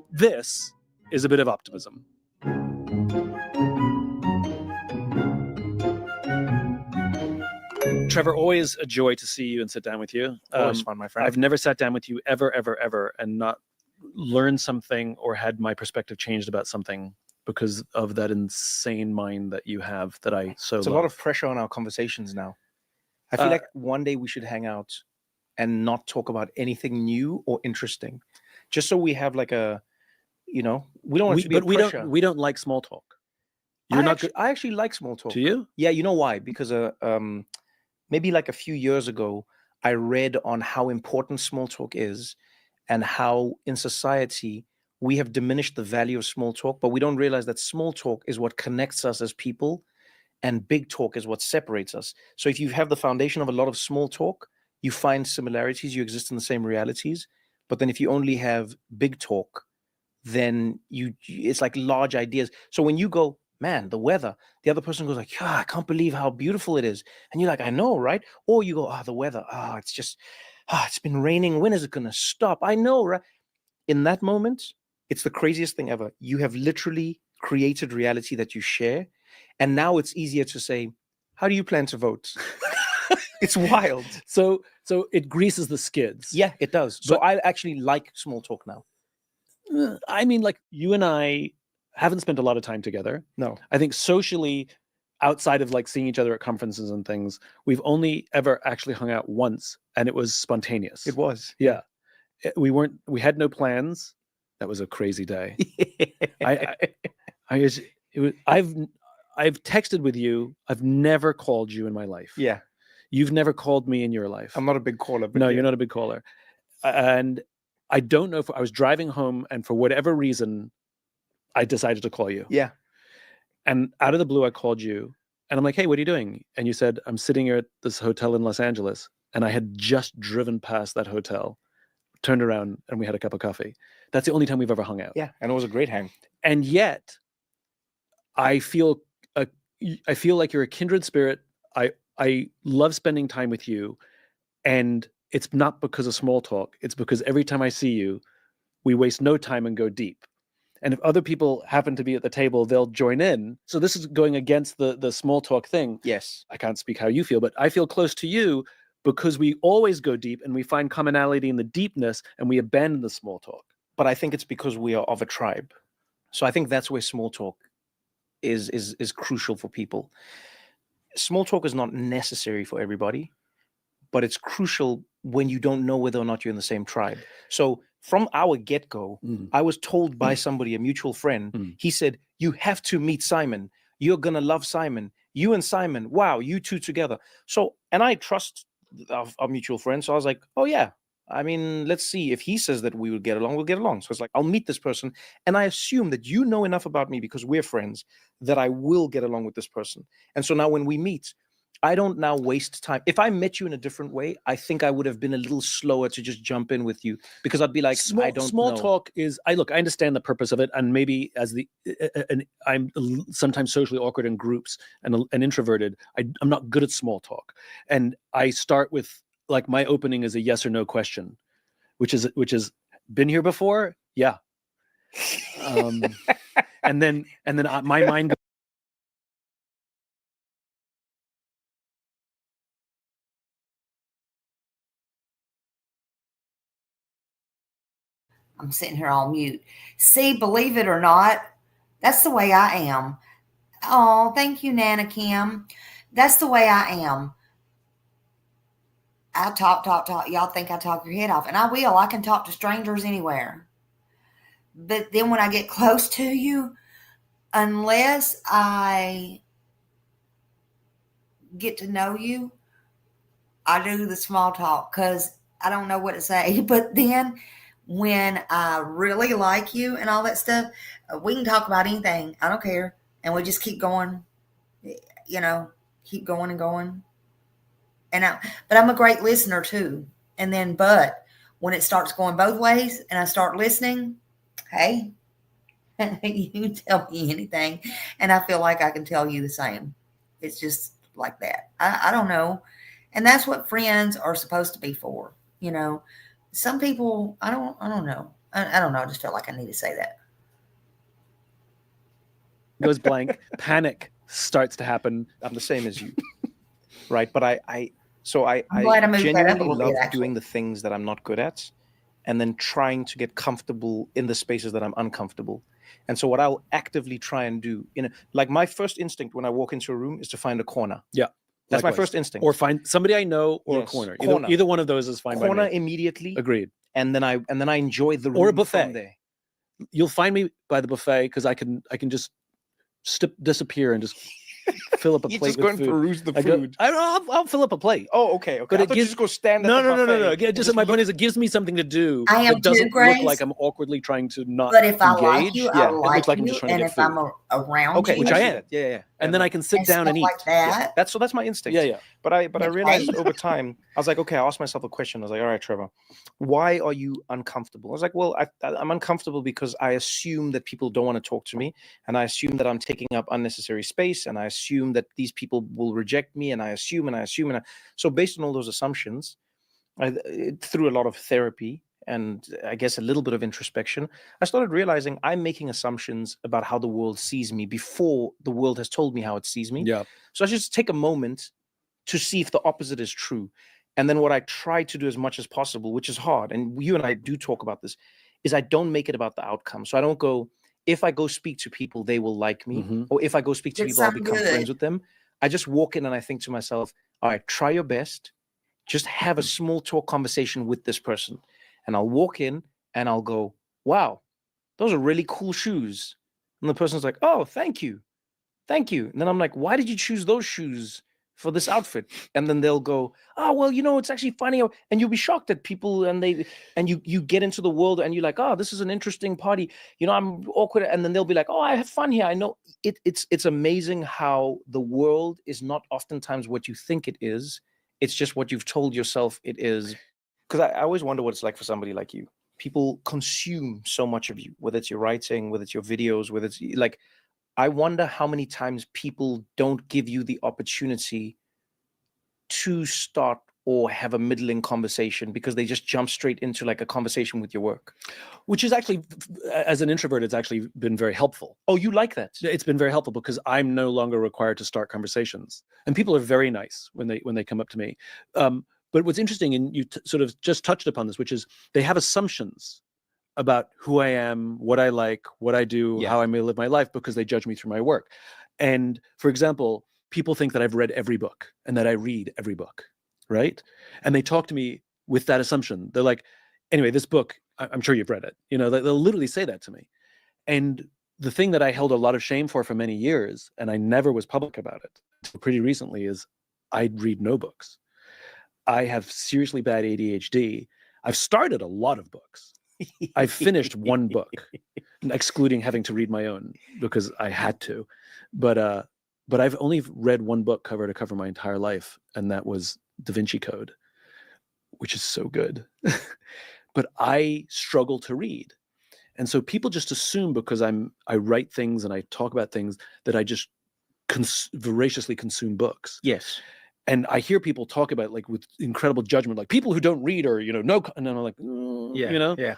This is a bit of optimism. Trevor, always a joy to see you and sit down with you. Always fun, my friend. I've never sat down with you ever, and not learned something or had my perspective changed about something because of that insane mind that you have that I so It's love. a lot of pressure on our conversations now. I feel like one day we should hang out and not talk about anything new or interesting, just so we have like a, we don't want it to be but pressure. we don't like small talk. I actually like small talk. Do you? Yeah, you know why? Because maybe like a few years ago, I read on how important small talk is and how in society we have diminished the value of small talk, but we don't realize that small talk is what connects us as people and big talk is what separates us. So if you have the foundation of a lot of small talk, you find similarities, you exist in the same realities. But then if you only have big talk, then it's like large ideas. So when you go, man, the weather, the other person goes like, yeah, I can't believe how beautiful it is. And you're like, I know, right? Or you go, the weather, it's just, it's been raining. When is it going to stop? I know, right? In that moment, it's the craziest thing ever. You have literally created reality that you share. And now it's easier to say, how do you plan to vote? It's wild. So it greases the skids. Yeah, it does. So I actually like small talk now. I mean, like, you and I haven't spent a lot of time together. No. I think socially, outside of like seeing each other at conferences and things, we've only ever actually hung out once, and it was spontaneous. It was. Yeah. We had no plans. That was a crazy day. I've texted with you. I've never called you in my life. Yeah. You've never called me in your life. I'm not a big caller. But no, you're not a big caller. And I don't know if I was driving home, and for whatever reason, I decided to call you. Yeah. And out of the blue, I called you, and I'm like, hey, what are you doing? And you said, I'm sitting here at this hotel in Los Angeles. And I had just driven past that hotel, turned around, and we had a cup of coffee. That's the only time we've ever hung out. Yeah. And it was a great hang. And yet I feel like you're a kindred spirit. I love spending time with you. And it's not because of small talk. It's because every time I see you, we waste no time and go deep. And if other people happen to be at the table, they'll join in. So this is going against the small talk thing. Yes. I can't speak how you feel, but I feel close to you because we always go deep and we find commonality in the deepness and we abandon the small talk. But I think it's because we are of a tribe. So I think that's where small talk is crucial for people. Small talk is not necessary for everybody, but it's crucial when you don't know whether or not you're in the same tribe. So from our get-go, I was told by somebody, a mutual friend, he said, you have to meet Simon. You're going to love Simon. You and Simon, wow, you two together. So, and I trust our mutual friend. So I was like, oh yeah, I mean, let's see. If he says that we will get along, we'll get along. So it's like, I'll meet this person. And I assume that you know enough about me because we're friends that I will get along with this person. And so now when we meet, I don't now waste time. If I met you in a different way, I think I would have been a little slower to just jump in with you because I'd be like, I don't know. Small talk is, I understand the purpose of it. And maybe I'm sometimes socially awkward in groups and introverted. I'm not good at small talk. And I start with, like, my opening is a yes or no question, which is been here before. Yeah. And then my mind goes, I'm sitting here all mute. See, believe it or not, that's the way I am. Oh, thank you, Nana Kim. That's the way I am. I talk. Y'all think I talk your head off, and I will. I can talk to strangers anywhere. But then when I get close to you, unless I get to know you, I do the small talk because I don't know what to say. But then when I really like you and all that stuff, we can talk about anything. I don't care. And we just keep going, keep going and going. But I'm a great listener too. And then, but when it starts going both ways and I start listening, hey, you tell me anything. And I feel like I can tell you the same. It's just like that. I don't know. And that's what friends are supposed to be for. Some people, I don't know. I don't know. I just felt like I need to say that. Goes blank. Panic starts to happen. I'm the same as you. Right. But I genuinely love doing the things that I'm not good at and then trying to get comfortable in the spaces that I'm uncomfortable. And so what I'll actively try and do, like my first instinct when I walk into a room is to find a corner. Yeah. That's likewise. My first instinct. Or find somebody I know or a corner. Either one of those is fine. Corner immediately. Agreed. And then I enjoy the room or a buffet. From there. You'll find me by the buffet because I can just disappear and just fill up a plate just with go and food. Peruse the food. I'll fill up a plate. Oh, okay. But it gives, just go stand at the buffet. No. Just my point is, it gives me something to do. I am that doesn't Grace, look like I'm awkwardly trying to not. But if engage, I like you, I like I'm you, just trying and to get if food. I'm around you, which I am. Yeah. and then I can sit and down and stuff eat. like that. That's my instinct. Yeah. But I realized Right. over time, I was like, okay, I asked myself a question. I was like, all right, Trevor, why are you uncomfortable? I was like, well, I'm uncomfortable because I assume that people don't want to talk to me, and I assume that I'm taking up unnecessary space, and I assume that these people will reject me, and I assume. So based on all those assumptions, through a lot of therapy and I guess a little bit of introspection, I started realizing I'm making assumptions about how the world sees me before the world has told me how it sees me. Yeah. So I just take a moment to see if the opposite is true. And then what I try to do as much as possible, which is hard, and you and I do talk about this, is I don't make it about the outcome. So I don't go, if I go speak to people, they will like me, Mm-hmm. or if I go speak to Did people, I'll something become friends good. with them. I just walk in and I think to myself, all right, try your best. Just have a small talk conversation with this person. And I'll walk in and I'll go, wow, those are really cool shoes. And the person's like, oh, thank you. Thank you. And then I'm like, why did you choose those shoes for this outfit? And then they'll go, oh, well, it's actually funny. And you'll be shocked at people and you get into the world and you're like, oh, this is an interesting party. I'm awkward. And then they'll be like, oh, I have fun here. I know it's amazing how the world is not oftentimes what you think it is. It's just what you've told yourself it is. Because I always wonder what it's like for somebody like you. People consume so much of you, whether it's your writing, whether it's your videos, whether it's like, I wonder how many times people don't give you the opportunity to start or have a middling conversation because they just jump straight into like a conversation with your work. Which is actually, as an introvert, it's actually been very helpful. Oh, you like that? It's been very helpful because I'm no longer required to start conversations, and people are very nice when they come up to me. But what's interesting, and you sort of just touched upon this, which is they have assumptions about who I am, what I like, what I do, how I may live my life, because they judge me through my work. And for example, people think that I've read every book and that I read every book, right? And they talk to me with that assumption. They're like, anyway, this book, I'm sure you've read it. They'll literally say that to me. And the thing that I held a lot of shame for many years, and I never was public about it until pretty recently, is I read no books. I have seriously bad ADHD. I've started a lot of books. I've finished one book, excluding having to read my own because I had to. But I've only read one book cover to cover my entire life, and that was Da Vinci Code, which is so good. But I struggle to read. And so people just assume because I write things and I talk about things that I just voraciously consume books. Yes. And I hear people talk about like with incredible judgment, like people who don't read or, no, and I'm like, Yeah.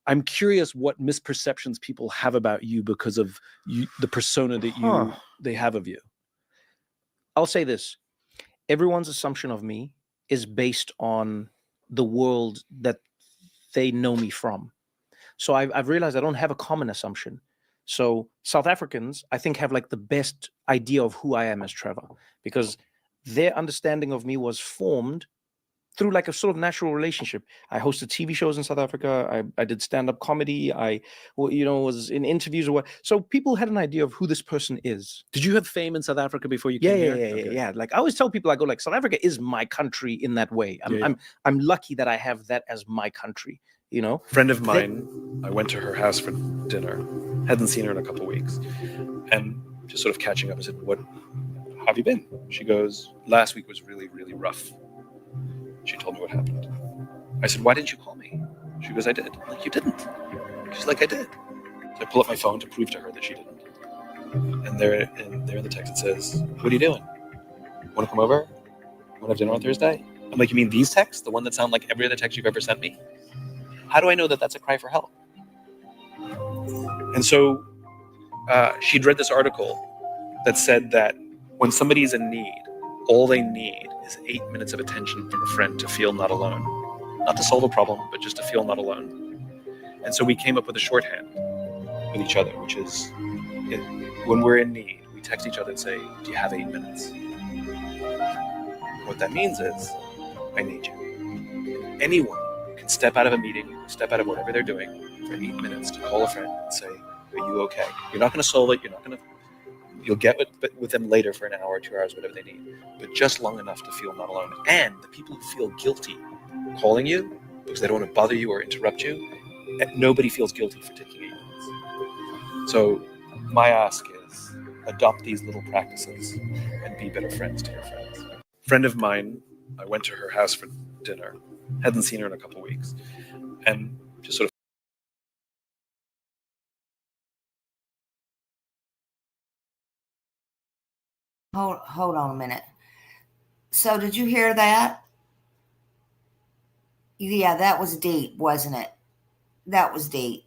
I'm curious what misperceptions people have about you because of the persona that they have of you. I'll say this. Everyone's assumption of me is based on the world that they know me from. So I've realized I don't have a common assumption. So South Africans, I think, have like the best idea of who I am as Trevor, because their understanding of me was formed through like a sort of natural relationship. I hosted TV shows in South Africa. I did stand-up comedy. I was in interviews or what. So people had an idea of who this person is. Did you have fame in South Africa before you came here? Yeah. Like I always tell people, I go like, South Africa is my country in that way. I'm lucky that I have that as my country. Friend of mine, I went to her house for dinner. Hadn't seen her in a couple of weeks, and just sort of catching up. I said, how have you been? She goes, last week was really, really rough. She told me what happened. I said, why didn't you call me? She goes, I did. I'm like, you didn't. She's like, I did. So I pull up my phone to prove to her that she didn't. And there in the text it says, what are you doing? Want to come over? Want to have dinner on Thursday? I'm like, you mean these texts? The one that sound like every other text you've ever sent me? How do I know that that's a cry for help? And so she'd read this article that said that when somebody is in need, all they need is 8 minutes of attention from a friend to feel not alone. Not to solve a problem, but just to feel not alone. And so we came up with a shorthand with each other, which is when we're in need, we text each other and say, do you have 8 minutes? What that means is, I need you. Anyone can step out of a meeting, step out of whatever they're doing for 8 minutes to call a friend and say, are you okay? You're not going to solve it. You'll get with them later for an hour or 2 hours, whatever they need, but just long enough to feel not alone. And the people who feel guilty calling you because they don't want to bother you or interrupt you, nobody feels guilty for taking 8 minutes. So my ask is, adopt these little practices and be better friends to your friends. A friend of mine, I went to her house for dinner, hadn't seen her in a couple of weeks, and just sort of Hold on a minute. So did you hear that? Yeah, that was deep, wasn't it? That was deep.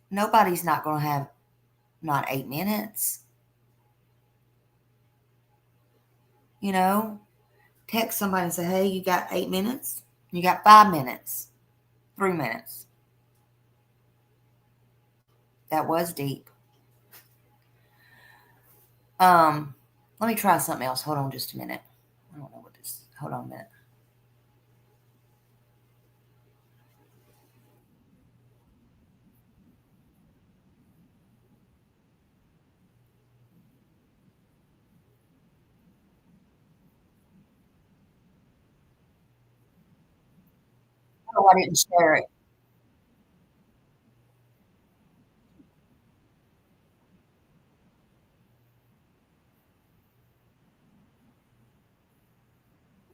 Nobody's not going to have not 8 minutes. You know, text somebody and say, hey, you got 8 minutes? You got 5 minutes, 3 minutes. That was deep. Let me try something else. Hold on just a minute. I don't know what this, hold on a minute. Oh, I didn't share it.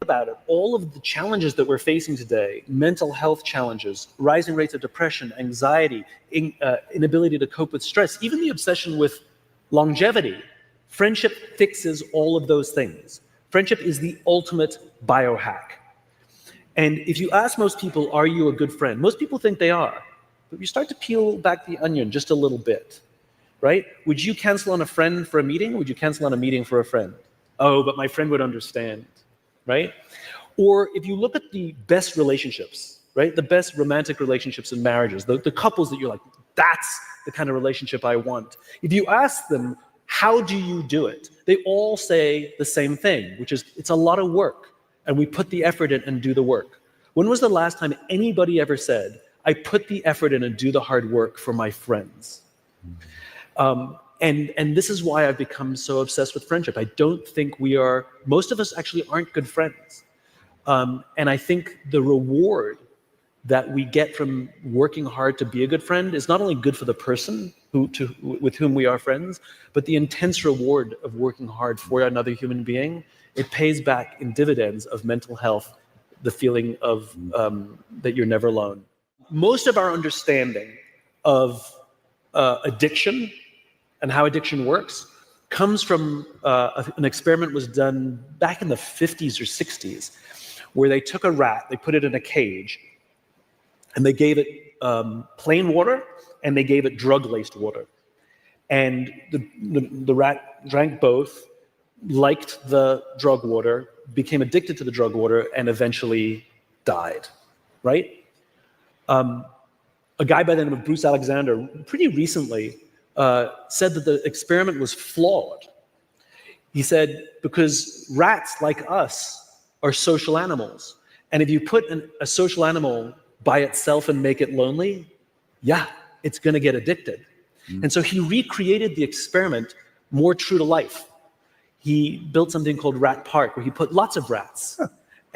about it, all of the challenges that we're facing today, mental health challenges, rising rates of depression, anxiety, inability to cope with stress, even the obsession with longevity, friendship fixes all of those things. Friendship is the ultimate biohack. And if you ask most people, are you a good friend? Most people think they are. But if you start to peel back the onion just a little bit, right? Would you cancel on a friend for a meeting? Would you cancel on a meeting for a friend? Oh, but my friend would understand, right? Or if you look at the best relationships, right? The best romantic relationships and marriages, the couples that you're like, that's the kind of relationship I want. If you ask them, how do you do it? They all say the same thing, which is, it's a lot of work, and we put the effort in and do the work. When was the last time anybody ever said, I put the effort in and do the hard work for my friends? And this is why I've become so obsessed with friendship. I don't think most of us actually aren't good friends. And I think the reward that we get from working hard to be a good friend is not only good for the person with whom we are friends, but the intense reward of working hard for another human being. It pays back in dividends of mental health, the feeling of that you're never alone. Most of our understanding of addiction and how addiction works comes from an experiment was done back in the 50s or 60s, where they took a rat, they put it in a cage, and they gave it plain water and they gave it drug-laced water. And the rat drank both, liked the drug water, became addicted to the drug water, and eventually died, right? A guy by the name of Bruce Alexander pretty recently said that the experiment was flawed. He said, because rats, like us, are social animals. And if you put a social animal by itself and make it lonely, yeah, it's going to get addicted. And so he recreated the experiment more true to life. He built something called Rat Park, where he put lots of rats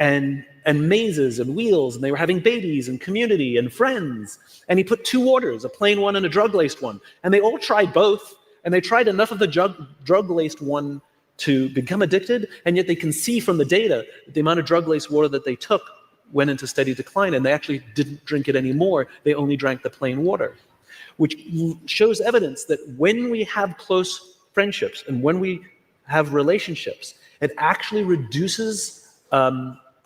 and mazes and wheels, and they were having babies and community and friends. And he put two waters, a plain one and a drug-laced one. And they all tried both, and they tried enough of the drug-laced one to become addicted, and yet they can see from the data that the amount of drug-laced water that they took went into steady decline, and they actually didn't drink it anymore. They only drank the plain water, which shows evidence that when we have close friendships and when we have relationships, it actually reduces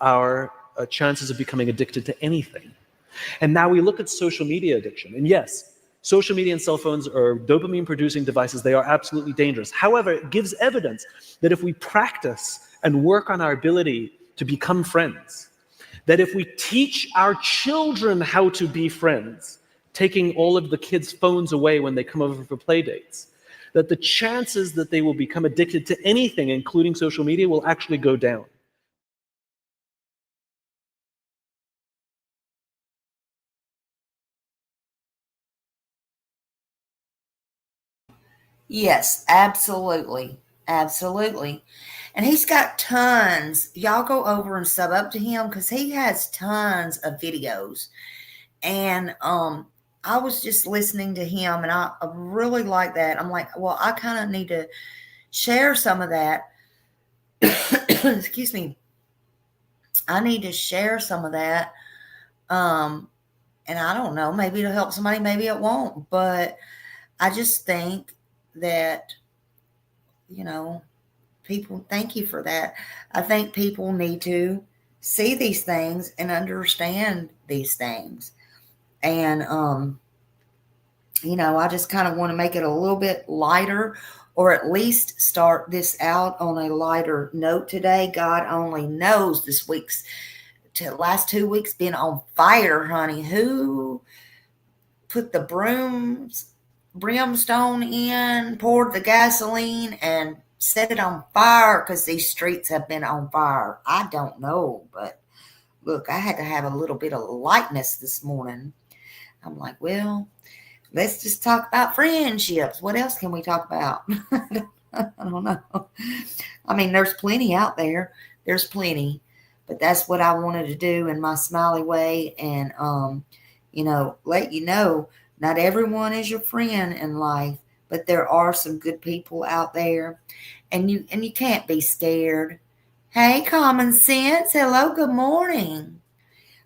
our chances of becoming addicted to anything. And now we look at social media addiction, and yes, social media and cell phones are dopamine-producing devices. They are absolutely dangerous. However, it gives evidence that if we practice and work on our ability to become friends, that if we teach our children how to be friends, taking all of the kids' phones away when they come over for play dates, that the chances that they will become addicted to anything, including social media, will actually go down. Yes, absolutely. Absolutely. And he's got tons. Y'all go over and sub up to him because he has tons of videos. And I was just listening to him, and I really like that. I'm like, well, I kind of need to share some of that. Excuse me. I need to share some of that. And I don't know, maybe it'll help somebody, maybe it won't. But I just think that, people, thank you for that. I think people need to see these things and understand these things. And, I just kind of want to make it a little bit lighter, or at least start this out on a lighter note today. God only knows this last 2 weeks been on fire, honey. Who put the brimstone in, poured the gasoline, and set it on fire? Because these streets have been on fire. I don't know, but look, I had to have a little bit of lightness this morning. I'm like, well, let's just talk about friendships. What else can we talk about? I don't know. I mean, there's plenty out there. There's plenty. But that's what I wanted to do in my smiley way. And, let you know, not everyone is your friend in life, but there are some good people out there. And you can't be scared. Hey, common sense. Hello, good morning.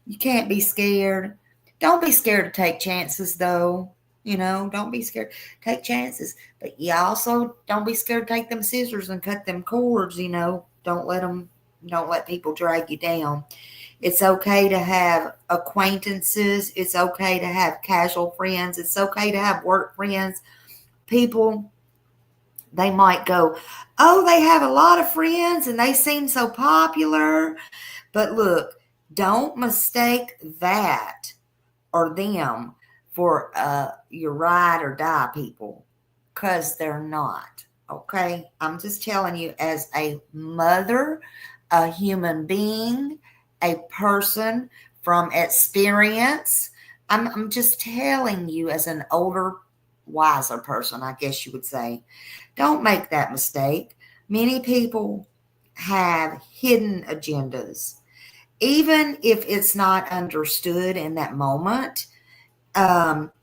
You can't be scared. Don't be scared to take chances, though. Don't be scared. Take chances. But you also don't be scared to take them scissors and cut them cords. Don't let people drag you down. It's okay to have acquaintances. It's okay to have casual friends. It's okay to have work friends. People, they might go, oh, they have a lot of friends and they seem so popular. But look, don't mistake that or them for your ride or die people, because they're not. Okay? I'm just telling you, as a mother, a human being, a person from experience, I'm just telling you, as an older, wiser person, I guess you would say, don't make that mistake. Many people have hidden agendas, even if it's not understood in that moment.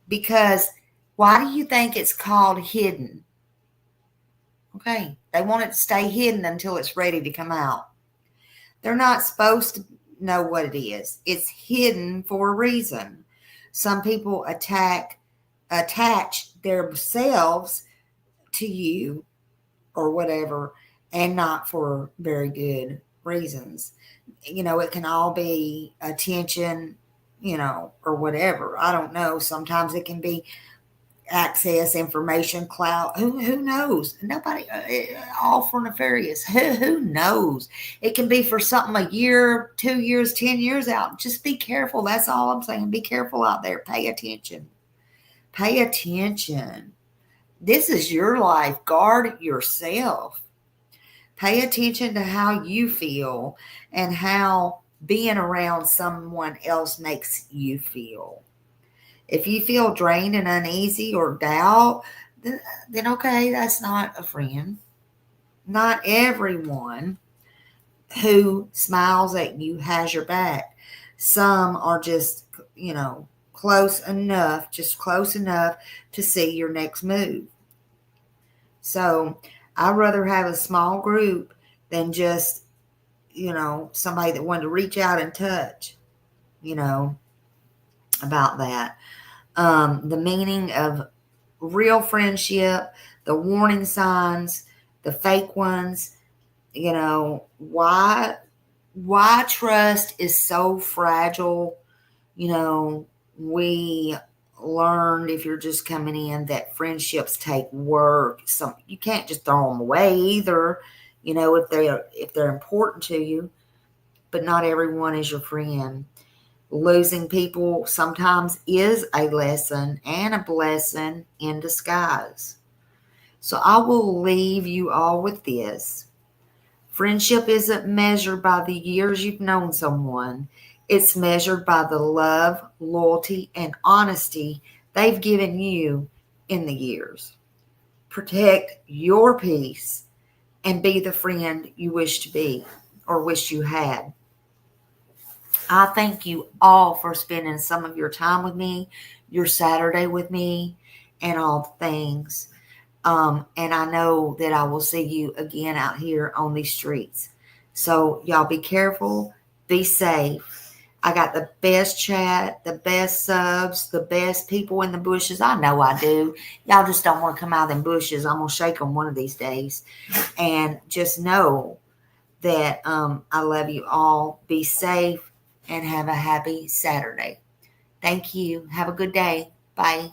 Because why do you think it's called hidden? Okay, they want it to stay hidden until it's ready to come out. They're not supposed to know what it is. It's hidden for a reason. Some people attach themselves to you or whatever, and not for very good reasons. It can all be attention, or whatever. I don't know. Sometimes it can be access, information, clout. Who knows? Nobody, all for nefarious. Who knows? It can be for something a year, 2 years, 10 years out. Just be careful. That's all I'm saying. Be careful out there. Pay attention. Pay attention. This is your life. Guard yourself. Pay attention to how you feel and how being around someone else makes you feel. If you feel drained and uneasy or doubt, then okay, that's not a friend. Not everyone who smiles at you has your back. Some are just, close enough to see your next move. So I'd rather have a small group than just, somebody that wanted to reach out and touch, about that. The meaning of real friendship, the warning signs, the fake ones, why trust is so fragile. We learned, if you're just coming in, that friendships take work. You can't just throw them away either, if they're important to you. But not everyone is your friend. Losing people sometimes is a lesson and a blessing in disguise. So I will leave you all with this. Friendship isn't measured by the years you've known someone. It's measured by the love, loyalty, and honesty they've given you in the years. Protect your peace and be the friend you wish to be or wish you had. I thank you all for spending some of your time with me, your Saturday with me and all the things. And I know that I will see you again out here on these streets. So y'all be careful, be safe. I got the best chat, the best subs, the best people in the bushes. I know I do. Y'all just don't want to come out of them bushes. I'm going to shake them one of these days. And just know that I love you all. Be safe and have a happy Saturday. Thank you. Have a good day. Bye.